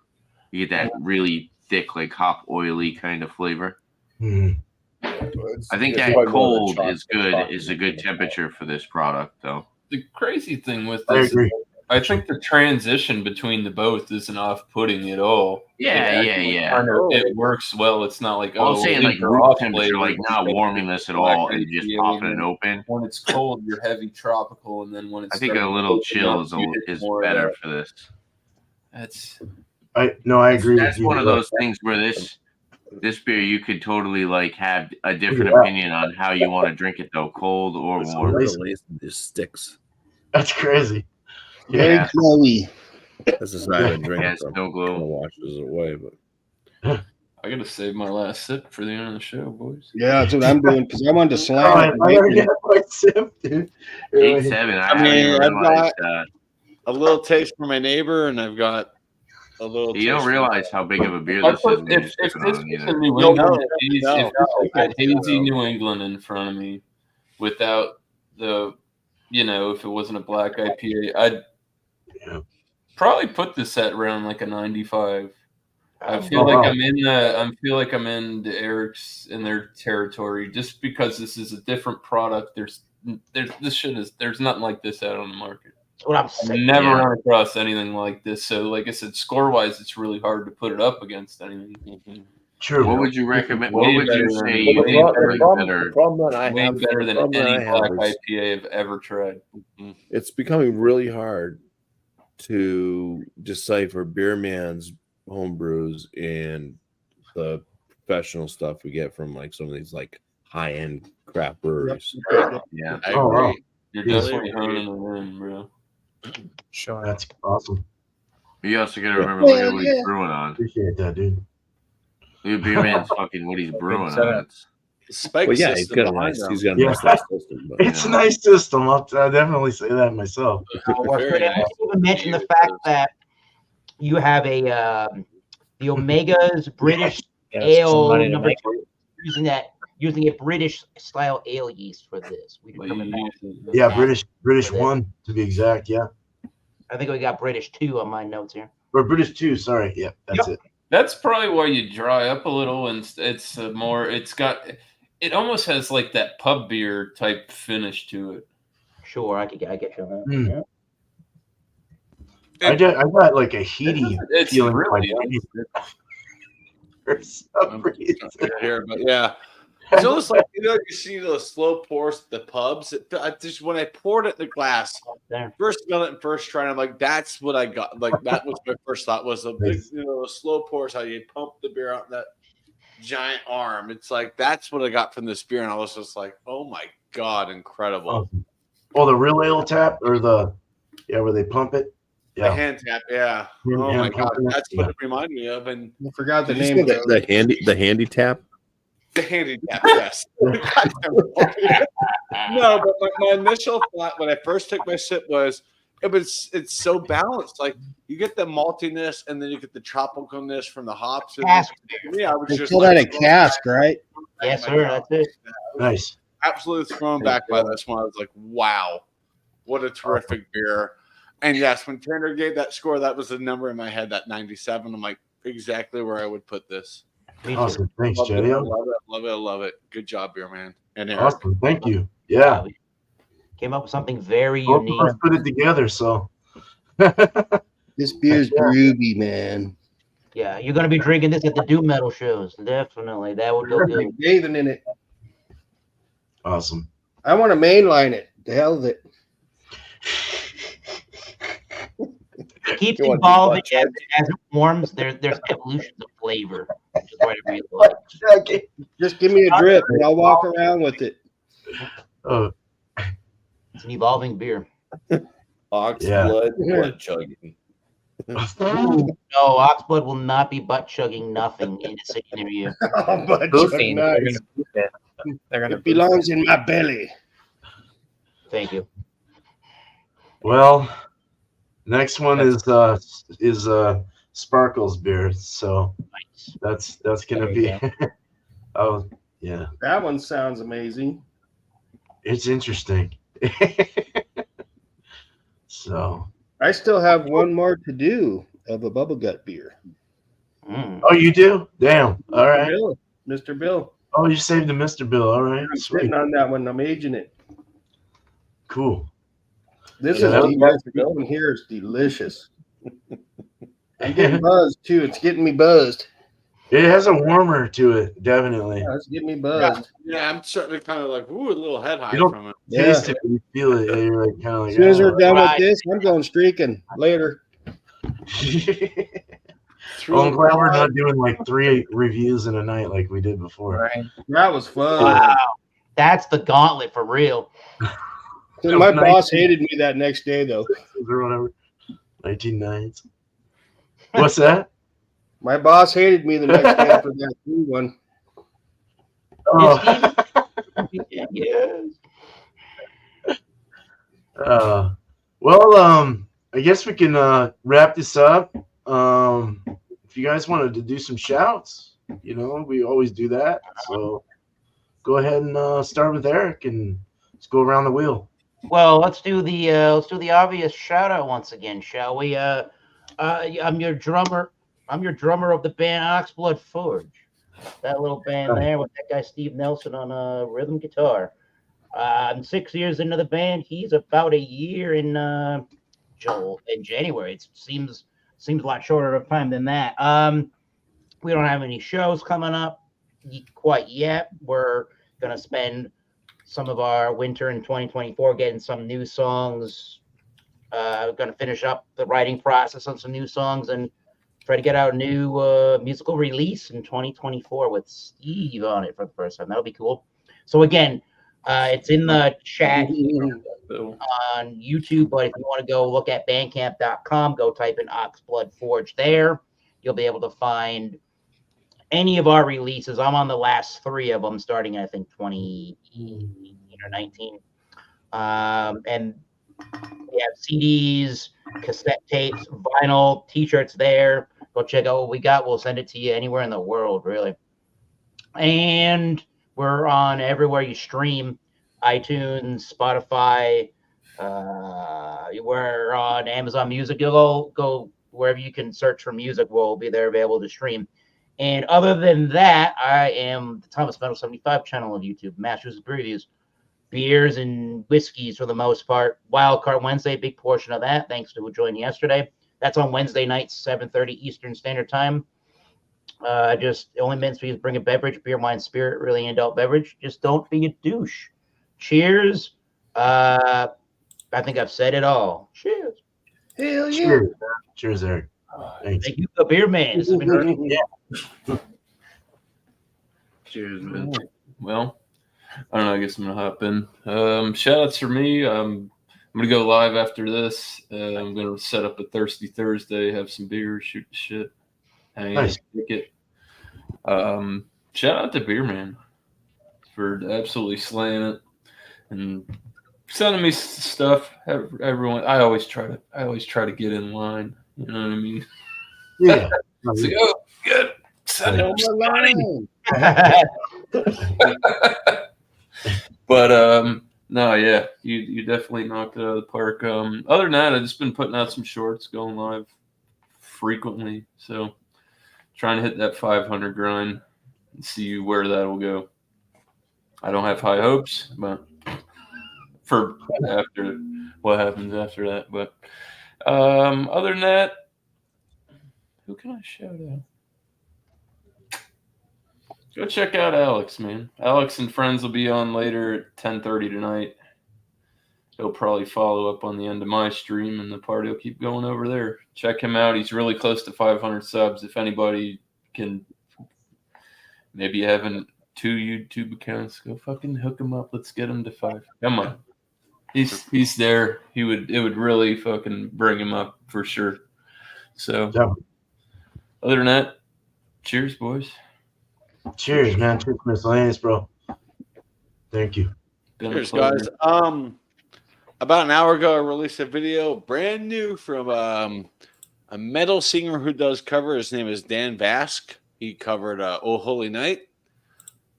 you get that really thick, like hop oily kind of flavor. I think that cold is a good temperature for this product, though. The crazy thing with this, I think the transition between the both isn't off-putting at all. Yeah. It works well. It's not like I'm saying like room temperature, like not warming this at all and just popping it open. When it's cold, you're heavy tropical, and then when it's I think a little chill is better for this. I agree. That's one of those things where this beer you could totally like have a different opinion on how you want to drink it though, cold or warm. Just sticks. That's crazy. Very glowy. That's the side of drink. Yeah, it's no glow. Washes it away, but I gotta save my last sip for the end of the show, boys. Yeah, that's what I'm doing because I wanted to slam. I gotta get my sip, dude. 8-7. I've got a little taste from my neiber, and I've got a little. You don't realize how big of a beer this is. If this was a New England, if hazy New England in front of me, without the, if it wasn't a black IPA, I'd probably put this at around like a 95. I feel like I'm in the Eric's in their territory just because this is a different product. There's nothing like this out on the market. That's what I'm saying. Never run across anything like this. So, like I said, score-wise, it's really hard to put it up against anything. True. What would you recommend? What would you say you think is better? Way better than any black IPA I've ever tried. It's becoming really hard to decipher beer man's homebrews and the professional stuff we get from like some of these like high-end crap breweries. Yeah, I agree. You're definitely honing the room, bro. Sure. That's awesome. You also got to remember look at Hell what yeah. he's brewing on. Appreciate that, dude. Dude, Beer Man's fucking what he's brewing on. It's Spike Well, yeah, he's system got a behind nice, them. he's got a Yeah. nice little system. But It's a nice system. I'll definitely say that myself. Well, Very I nice. didn't even mention the fact that you have a the Omega's British Yeah, that's some ale money to number make. 2, using a British style ale yeast for this. We determined that. Yeah, British 1 to be exact. Yeah, I think we got British 2 on my notes here. or British 2. Sorry. Yeah, that's it. That's probably why you dry up a little, and it's more. It almost has like that pub beer type finish to it. Sure, I get you on that. Mm. Yeah. I got like a heaty It's feeling. really in my nice. body for some reason. Here, but yeah. It's almost like you see those slow pours at the pubs. Just when I poured it in the glass, There. first smell it and first try, I'm like, that's what I got. Like that was my first thought was the big, slow pours. How you pump the beer out in that giant arm. It's like that's what I got from this beer, and I was just like, oh my god, incredible. Awesome. Oh, the real ale tap or where they pump it. The Yeah, hand tap, yeah. Hand- Oh hand my god, pumping it, that's what it reminded me of, and I forgot the Did you name say of the it. handy tap? the handy tap, yes. No, but my initial thought when I first took my sip was it's so balanced. Like you get the maltiness and then you get the tropicalness from the hops. And Cask yeah, I was They just still had a cask, right? Yes, sir. That's it. nice. Absolutely thrown back by this one. I was like, wow, what a terrific beer. And yes, when Tanner gave that score, that was the number in my head, that 97. I'm like, exactly where I would put this. Me too. Awesome. Thanks, Love it, Jody. I love it. Good job, beer man. And Eric. Awesome. Thank you. Yeah. We came up with something very Both unique. of us put it together, so. This beer's groovy, man. Yeah, you're gonna be drinking this at the doom metal shows. Definitely, that would go good. Bathing in it. Awesome. I want to mainline it. The hell with it. It keeps You want to be evolving butt as it warms. There's evolutions of flavor. Which is what I really like. Just give me a drip and I'll walk around with it. Oh, It's an evolving beer. Oxblood, blood chugging. No, Oxblood will not be butt chugging nothing in a city near you. Oh, but Boofing. nice. They're gonna It belongs in my belly. Thank you. well, next one is Sparkles beer, so that's gonna There be. you Oh yeah, That one sounds amazing. it's interesting. So, I still have one more to do of a bubble gut beer. Mm. oh, you do? Damn. All right. Mr. Bill. Oh, you saved the Mr. Bill. All right. I'm Sweet. sitting on that one. I'm aging it. Cool. This Yeah, is delicious. This one here is delicious. I'm getting buzzed too. It's getting me buzzed. It has a warmer to it, definitely. Yeah, it's getting me buzzed. Yeah, I'm certainly kind of like, ooh, a little head high You don't from it. Taste it, but you feel it. Yeah, you're like kind of like. As soon as we're done Right. with this, I'm going streaking later. Well, I'm glad we're not doing like 3 reviews in a night like we did before. right. That was fun. Wow, that's the gauntlet for real. So my boss hated me that next day, though. Or whatever. 1990s. What's that? My boss hated me the next day for that blue one. Oh. Yes. Well, I guess we can wrap this up. If you guys wanted to do some shouts, we always do that. So go ahead and start with Eric and let's go around the wheel. Well, let's do the obvious shout out once again, shall we? I'm your drummer. I'm your drummer of the band Oxblood Forge. That little band there with that guy Steve Nelson on rhythm guitar. I'm 6 years into the band. He's about a year in January. It seems a lot shorter of time than that. We don't have any shows coming up quite yet. We're gonna spend some of our winter in 2024 getting some new songs. We're gonna finish up the writing process on some new songs and try to get out a new musical release in 2024 with Steve on it for the first time. That'll be cool. So again, It's in the chat So, on YouTube, but if you want to go look at bandcamp.com, go type in Oxblood Forge there. You'll be able to find any of our releases. I'm on the last 3 of them, starting I think 2018 or 19. And we have CDs, cassette tapes, vinyl, T-shirts there. Go check out what we got. We'll send it to you anywhere in the world, really. And we're on everywhere you stream: iTunes, Spotify. We're on Amazon Music. You'll go wherever you can search for music. We'll be there available to stream. And other than that, I am the Thomas Metal 75 channel on YouTube, Masters of Previews, beers and whiskeys for the most part. Wildcard Wednesday, big portion of that, thanks to who joined yesterday. That's on Wednesday nights, 7:30 Eastern Standard Time. Just the only meant for you to bring a beverage, beer, wine, spirit, really an adult beverage. Just don't be a douche. Cheers. I think I've said it all. Cheers. Hell yeah. Cheers. Cheers, Eric. Thanks. Thank you, the beer man. This has been great. Cheers, man. well, I don't know. I guess I'm gonna hop in. Shout outs for me. I'm gonna go live after this. I'm gonna set up a Thirsty Thursday, have some beer, shoot the shit, hang out, Nice. kick it. Shout out to Beer Man for absolutely slaying it and sending me stuff. Everyone, I always try to get in line. You know what I mean? Yeah. It's like, oh, good. Send it to But no, yeah, you definitely knocked it out of the park. Other than that, I've just been putting out some shorts, going live frequently. So trying to hit that 500 grind and see where that'll go. I don't have high hopes, but for after what happens after that. But other than that, who can I shout out? Go check out Alex, man. Alex and friends will be on later at 10:30 tonight. He'll probably follow up on the end of my stream, and the party will keep going over there. Check him out. He's really close to 500 subs. If anybody can, maybe having 2 YouTube accounts, go fucking hook him up. Let's get him to 5. Come on. He's there. It would really fucking bring him up for sure. So, Yeah. other than that, cheers, boys. Cheers, man. Cheers, miscellaneous, bro. Thank you. Been a Cheers, pleasure. guys. About an hour ago, I released a video brand new from a metal singer who does cover. His name is Dan Vask. He covered "Oh Holy Night."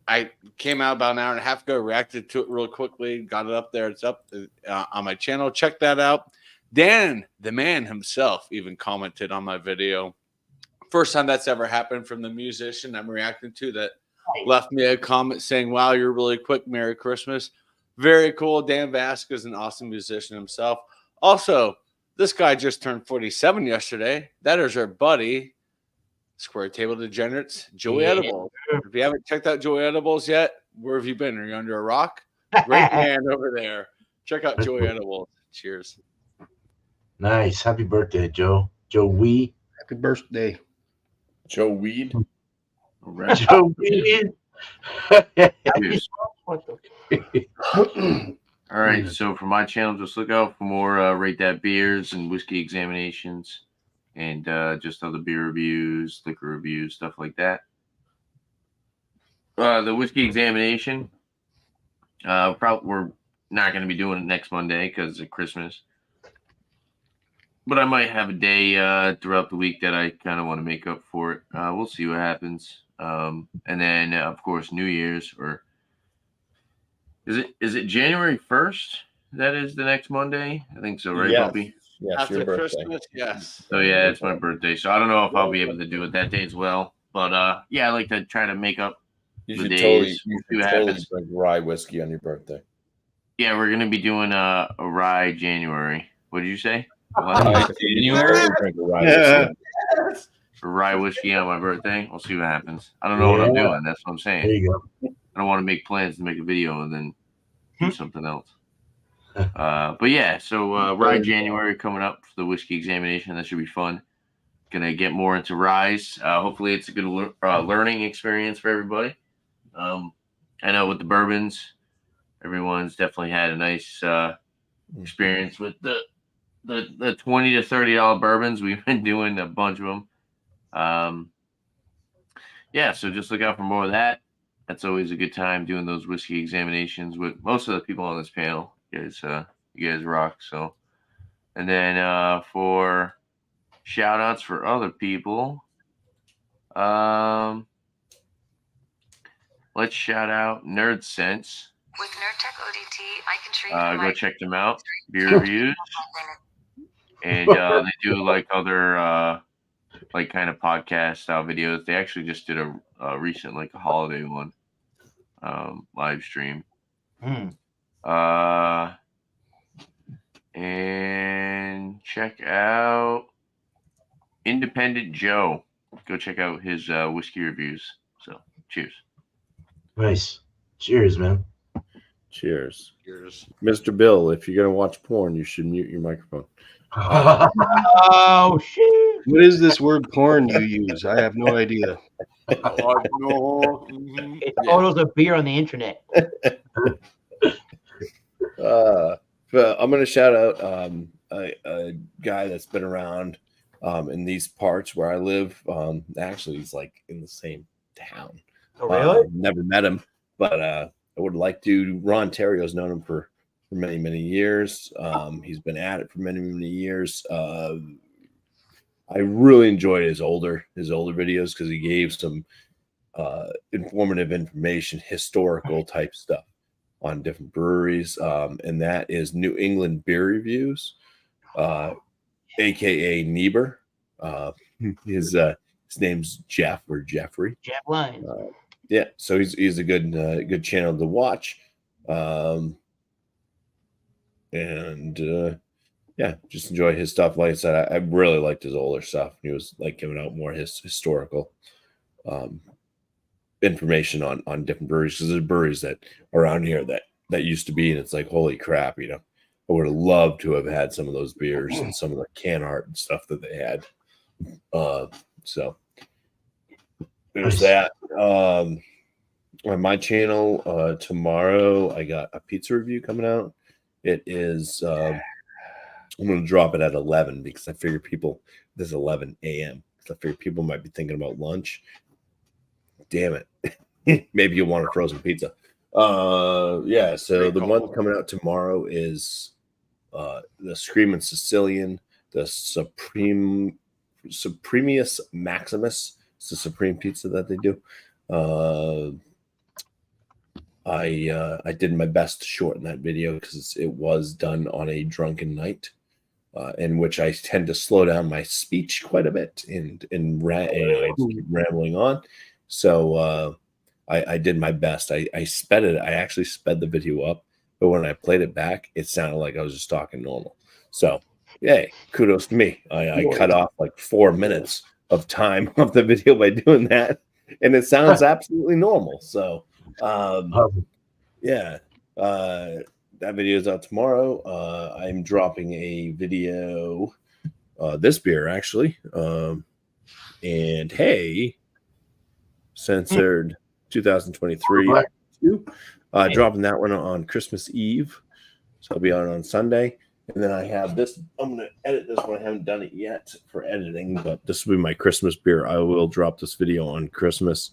I came out about an hour and a half ago, reacted to it real quickly, got it up there. It's up on my channel. Check that out. Dan, the man himself, even commented on my video. First time that's ever happened from the musician I'm reacting to that left me a comment saying, "Wow, you're really quick. Merry Christmas." Very cool. Dan Vask is an awesome musician himself. Also, this guy just turned 47 yesterday. That is our buddy, Square Table Degenerates, Joey Edibles. If you haven't checked out Joey Edibles yet, where have you been? Are you under a rock? Great man over there. Check out Joey Edibles. Cheers. Nice. Happy birthday, Joe. Joe Wee. Happy birthday. Joe Weed. Joe Wee. Cheers. All right, so for my channel, just look out for more Rate That beers and whiskey examinations and just other beer reviews, liquor reviews, stuff like that. The whiskey examination, we're not going to be doing it next Monday because of Christmas. But I might have a day throughout the week that I kind of want to make up for it. We'll see what happens. And then, of course, New Year's, or is it January 1st? That is the next Monday? I think so, right, Yes. Bobby? Yes, After your birthday. Christmas, yes. Oh, yeah, it's my birthday. So I don't know if I'll be able to do it that day as well. But, yeah, I like to try to make up You the should days. totally, See what happens. drink rye whiskey on your birthday. Yeah, we're going to be doing a rye January. What did you say? January? Drink a rye whiskey. For rye whiskey on my birthday. We'll see what happens. I don't know what I'm Yeah. doing. That's what I'm There saying. you go. I don't want to make plans to make a video and then do something else. But yeah, so rye January coming up for the whiskey examination. That should be fun. Gonna get more into ryes. Hopefully, it's a good learning experience for everybody. I know with the bourbons, everyone's definitely had a nice experience with the $20 to $30 bourbons. We've been doing a bunch of them. Yeah, so just look out for more of that. That's always a good time doing those whiskey examinations with most of the people on this panel. You guys rock. So, and then for shout outs for other people, let's shout out Nerd Sense. With NerdTech ODT, I can treat go check them out. Beer reviews, and they do like other like kind of podcast style videos. They actually just did a recent like a holiday one live stream. And check out Independent Joe. Go check out his whiskey reviews. So cheers. Nice. Cheers, man. Cheers. Cheers. Mr. Bill, if you're going to watch porn, you should mute your microphone. Oh shit! What is this word porn you use? I have no idea. Oh, no. It's photos of beer on the internet. But I'm going to shout out a guy that's been around in these parts where I live. Actually, he's like in the same town. Oh, really? Never met him, but I would like to. Ron Terrio's known him for many, many years. He's been at it for many, many years. I really enjoyed his older videos because he gave some informative information, historical type stuff on different breweries, and that is New England Beer Reviews, aka Niebuhr. His name's Jeff or Jeffrey. Jeff Lyons. Yeah, so he's a good channel to watch, and yeah, just enjoy his stuff. Like I said, I really liked his older stuff. He was like giving out more historical information on different breweries, because there's breweries that are around here that used to be, and it's like, holy crap, I would have loved to have had some of those beers and some of the can art and stuff that they had. So there's that. On my channel tomorrow, I got a pizza review coming out. It is I'm going to drop it at 11 because I figure this is 11 a.m. because I figure people might be thinking about lunch. Damn it. Maybe you want a frozen pizza. Yeah, so the one coming out tomorrow is the Screaming Sicilian, the Supremius Maximus. It's the supreme pizza that they do. I did my best to shorten that video because it was done on a drunken night, in which I tend to slow down my speech quite a bit and I just keep rambling on. So I did my best. I sped it. I actually sped the video up, but when I played it back, it sounded like I was just talking normal. So, yay, kudos to me. I cut off like 4 minutes of time of the video by doing that, and it sounds absolutely normal. So, yeah, that video is out tomorrow. I'm dropping a video, this beer actually, and hey, censored 2023. Dropping that one on Christmas Eve, so I'll be on Sunday. And then I have this. I'm going to edit this one. I haven't done it yet for editing, but this will be my Christmas beer. I will drop this video on Christmas.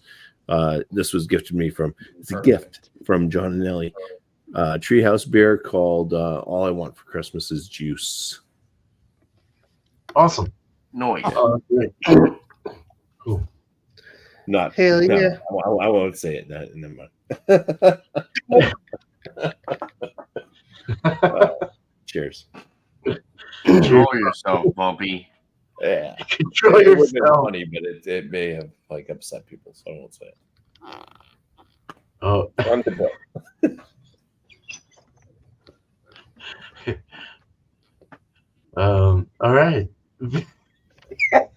This was gifted me it's a gift from John and Ellie. Treehouse beer called All I Want for Christmas is Juice. Awesome. Noise. Cool. Not hell no, yeah. I won't say it. Never mind. Cheers. Control yourself, Bumpy. Yeah. Control It would have been yourself. funny, but it may have like upset people, so I won't say it. Oh. On the bill. All right.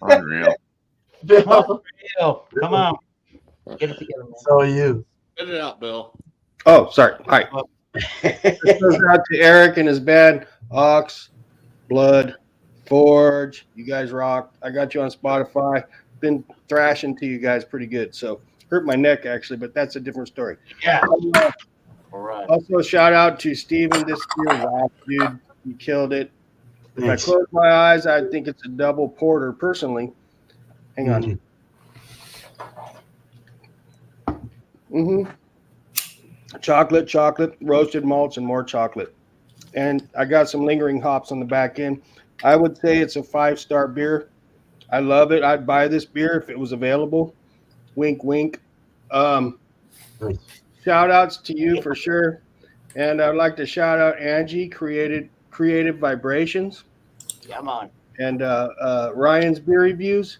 Unreal. Bill, Bill, come on. Get it together, man. so are you? Spit it out, Bill. Oh, sorry. All right. This goes out to Eric and his band, Oxblood, Forge. You guys rock. I got you on Spotify. Been thrashing to you guys pretty good. So hurt my neck actually, but that's a different story. Yeah. All right. Also, shout out to Steven. This beer rock, dude. You killed it. If Thanks. I close my eyes, I think it's a double porter, personally. Hang on. Chocolate, roasted malts, and more chocolate. And I got some lingering hops on the back end. I would say it's a 5-star beer. I love it. I'd buy this beer if it was available. Wink, wink. Nice. Shout outs to you for sure. And I'd like to shout out Angie, Creative Vibrations, Come on. and Ryan's Beer Reviews,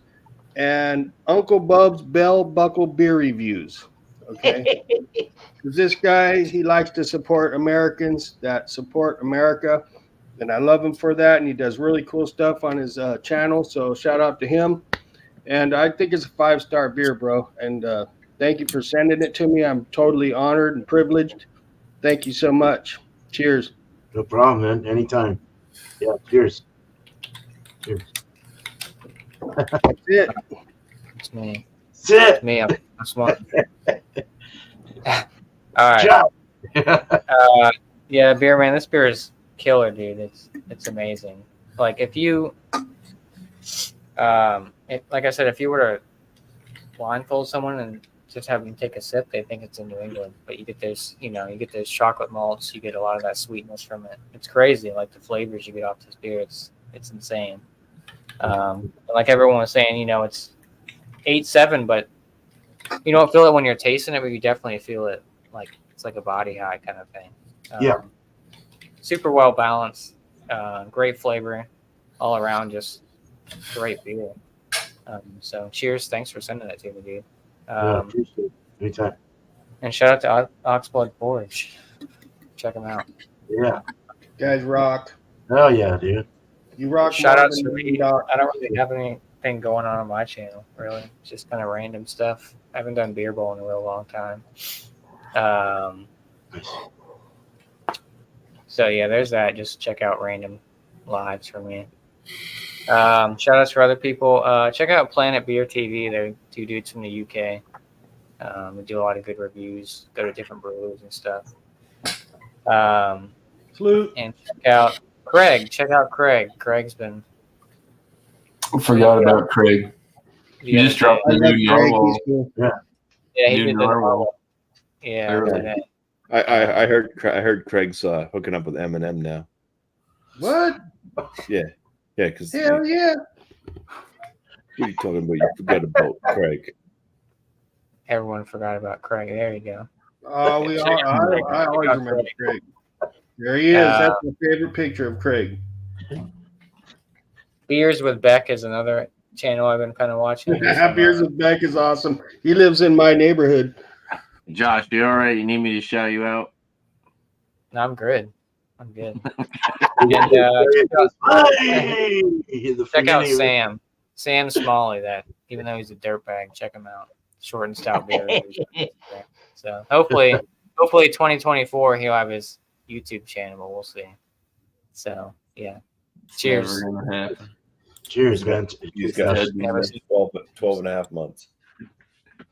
and Uncle Bub's Bell Buckle Beer Reviews. Okay. Because this guy, he likes to support Americans that support America. And I love him for that. And he does really cool stuff on his channel. So shout out to him. And I think it's a 5-star beer, bro. And thank you for sending it to me. I'm totally honored and privileged. Thank you so much. Cheers. No problem, man. Anytime. Yeah, cheers. Cheers. That's it. It's me. Sit. It's me. I'm smart. All right. Job. Yeah, beer man. This beer is killer, dude. It's amazing. Like if you, like I said, if you were to blindfold someone and just have them take a sip, they think it's in New England. But you get those, you get those chocolate malts. You get a lot of that sweetness from it. It's crazy, like the flavors you get off this beer. It's insane. Like everyone was saying, it's 8.7, but you don't feel it when you're tasting it, but you definitely feel it like it's like a body high kind of thing. Yeah. Super well balanced, great flavor all around, just great beer. So cheers. Thanks for sending it to me, dude. Yeah, appreciate it. Anytime. And shout out to Oxblood Forge. Check them out. Yeah. Guys rock. Oh, yeah, dude. You rock. Shout out more to than me. you rock. I don't really have anything going on my channel, really. It's just kind of random stuff. I haven't done beer bowl in a real long time. So yeah, there's that. Just check out random lives for me. Shout outs for other people. Check out Planet Beer TV. They're 2 dudes from the UK. They do a lot of good reviews. Go to different breweries and stuff. Salute. And check out Craig. Check out Craig. Craig's been. Forgot about Craig. You just dropped the new narwhal. Yeah, he New did the narwhal. narwhal. Yeah, Really? I heard Craig's hooking up with Eminem now. What? Yeah, because Hell yeah. what are you talking about? You forgot about Craig. Everyone forgot about Craig. There you go. Oh, we all. I always remember Craig. There he is. That's my favorite picture of Craig. Beers with Beck is another channel I've been kind of watching. Beers with Beck is awesome. He lives in my neighborhood. Josh, you all right? You need me to shout you out? No, I'm good. I'm good. Check out Sam. Sam Smalley. That even though he's a dirtbag, check him out. Short and stout beer. So hopefully 2024 he'll have his YouTube channel, but we'll see. So yeah. Cheers. Never gonna happen. Cheers, man. He's got Never 12 and a half months.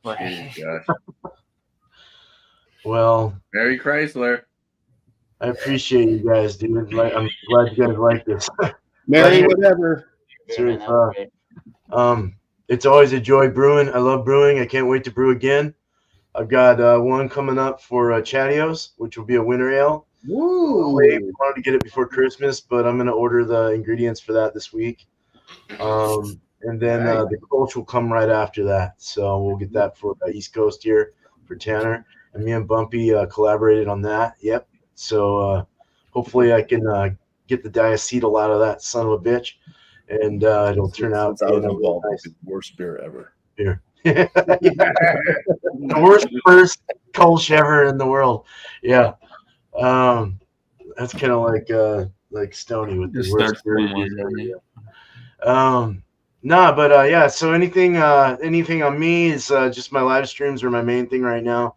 Jeez, gosh. Well, Mary Chrysler. I appreciate you guys, dude. I'm glad you guys like this. Mary, whatever. Seriously, it's always a joy brewing. I love brewing. I can't wait to brew again. I've got one coming up for Chatios, which will be a winter ale. Woo! We wanted to get it before Christmas, but I'm going to order the ingredients for that this week. And then the Kolsch will come right after that. So we'll get that for East Coast here for Tanner. And me and Bumpy collaborated on that. Yep. So hopefully I can get the diacetyl out of that son of a bitch. And it'll turn out nice. Worst beer ever. Beer. The worst first Kolsch ever in the world. Yeah. That's kind of like Stoney with Just the worst start beer. Yeah. So anything on me is just my live streams are my main thing right now.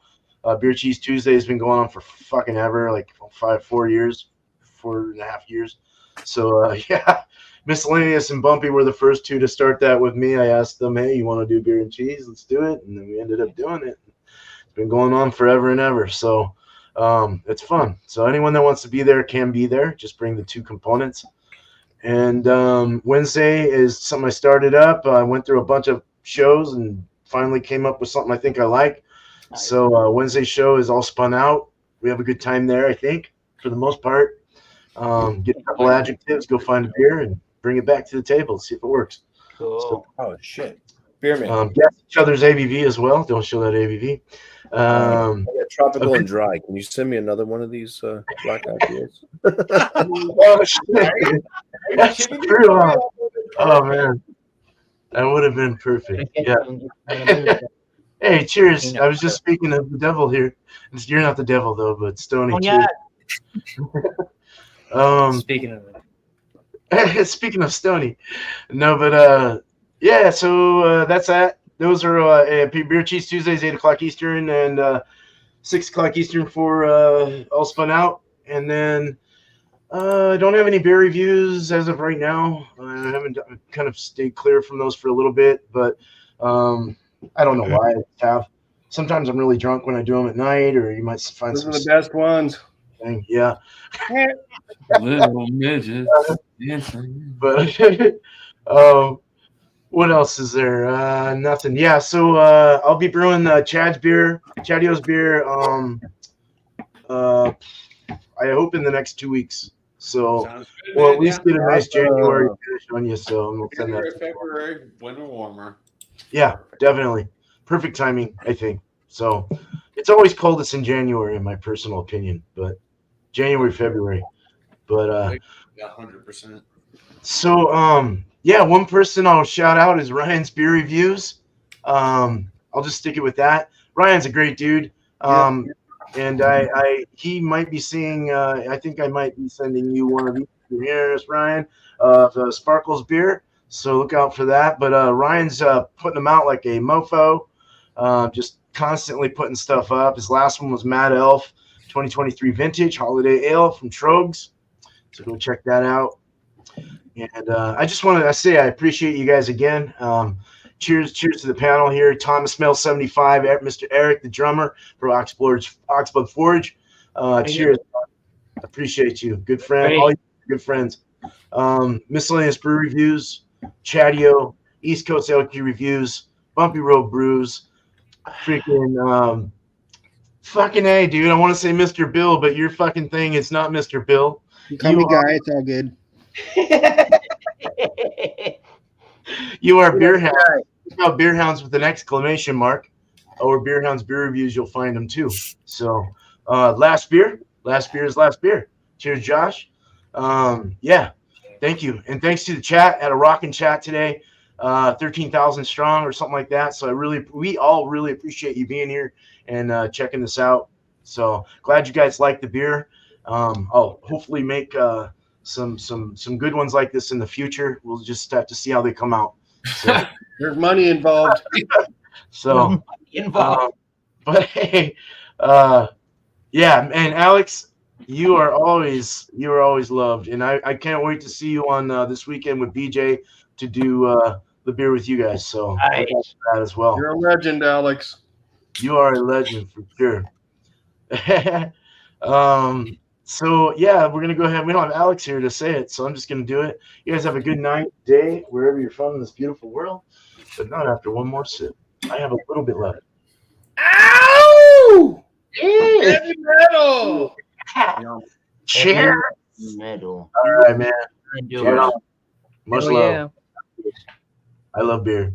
Beer Cheese Tuesday has been going on for fucking ever, like 4.5 years. So yeah, Miscellaneous and Bumpy were the first two to start that with me. I asked them, hey, you want to do beer and cheese? Let's do it. And then we ended up doing it. It's been going on forever and ever. So It's fun. So anyone that wants to be there can be there. Just bring the 2 components. And Wednesday is something I started up. I went through a bunch of shows and finally came up with something I think I like. Nice. So Wednesday show is all spun out. We have a good time there, I think, for the most part. Get a couple adjectives, go find a beer, and bring it back to the table, see if it works. Cool. Oh shit, beer man. Guess each other's ABV as well. Don't show that ABV. I got tropical and dry. Can you send me another one of these black IPAs? Oh, shit. That's true. Oh man, that would have been perfect. Yeah. Hey, cheers. I was just speaking of the devil here. You're not the devil though, but Stoney. Oh, yeah. Speaking of it. Speaking of Stony, no, but yeah. So that's that. Those are Beer Cheese Tuesdays, 8:00 Eastern, and 6:00 Eastern for All Spun Out. And then I don't have any beer reviews as of right now. I haven't kind of stayed clear from those for a little bit, but I don't know why I have. Sometimes I'm really drunk when I do them at night, or you might find Those some are the best ones. thing. Yeah. Little midget. But what else is there? Nothing. Yeah. So I'll be brewing Chadio's beer. I hope in the next 2 weeks. So Sounds good, we'll man. at least Yeah. get a nice January finish on you. So we'll send January, that. February, winter warmer. Yeah, definitely. Perfect timing, I think. So it's always coldest in January, in my personal opinion, but January, February. But Yeah, 100%. so yeah, one person I'll shout out is Ryan's Beer Reviews. I'll just stick it with that. Ryan's a great dude. And he might be seeing. I think I might be sending you one of these beers, Ryan, the Sparkles beer. So look out for that. But Ryan's putting them out like a mofo, just constantly putting stuff up. His last one was Mad Elf 2023 Vintage Holiday Ale from Trogs. So go check that out. And I just wanted to say I appreciate you guys again. Cheers to the panel here. Thomas Mel 75, Mr. Eric, the drummer for Oxblood Forge. Cheers. Appreciate you. Good friend. All you good friends. Miscellaneous Brew Reviews, Chadio, East Coast LQ Reviews, Bumpy Road Brews, freaking fucking A, dude. I want to say Mr. Bill, but your fucking thing is not Mr. Bill. You call me Guy. It's all good. You are Beer Hounds. Beer Hounds with an exclamation mark. Or Beer Hounds Beer Reviews, you'll find them too. So last beer is last beer. Cheers, Josh. Yeah, thank you. And thanks to the chat. Had a rocking chat today. 13,000 strong or something like that. So we all really appreciate you being here and checking this out. So glad you guys like the beer. I'll hopefully make some good ones like this in the future. We'll just have to see how they come out. So, There's money involved. so but hey, yeah, and Alex, you are always loved, and I can't wait to see you on this weekend with BJ to do the beer with you guys. So Nice. that as well. You're a legend, Alex. You are a legend for sure. So yeah, we're gonna go ahead. We don't have Alex here to say it, so I'm just gonna do it. You guys have a good night, day, wherever you're from in this beautiful world. But not after one more sip. I have a little bit left. Ow! Heavy metal. Cheers. Metal. All right, man. Do Cheers. it. Much Hell love. yeah. I love beer.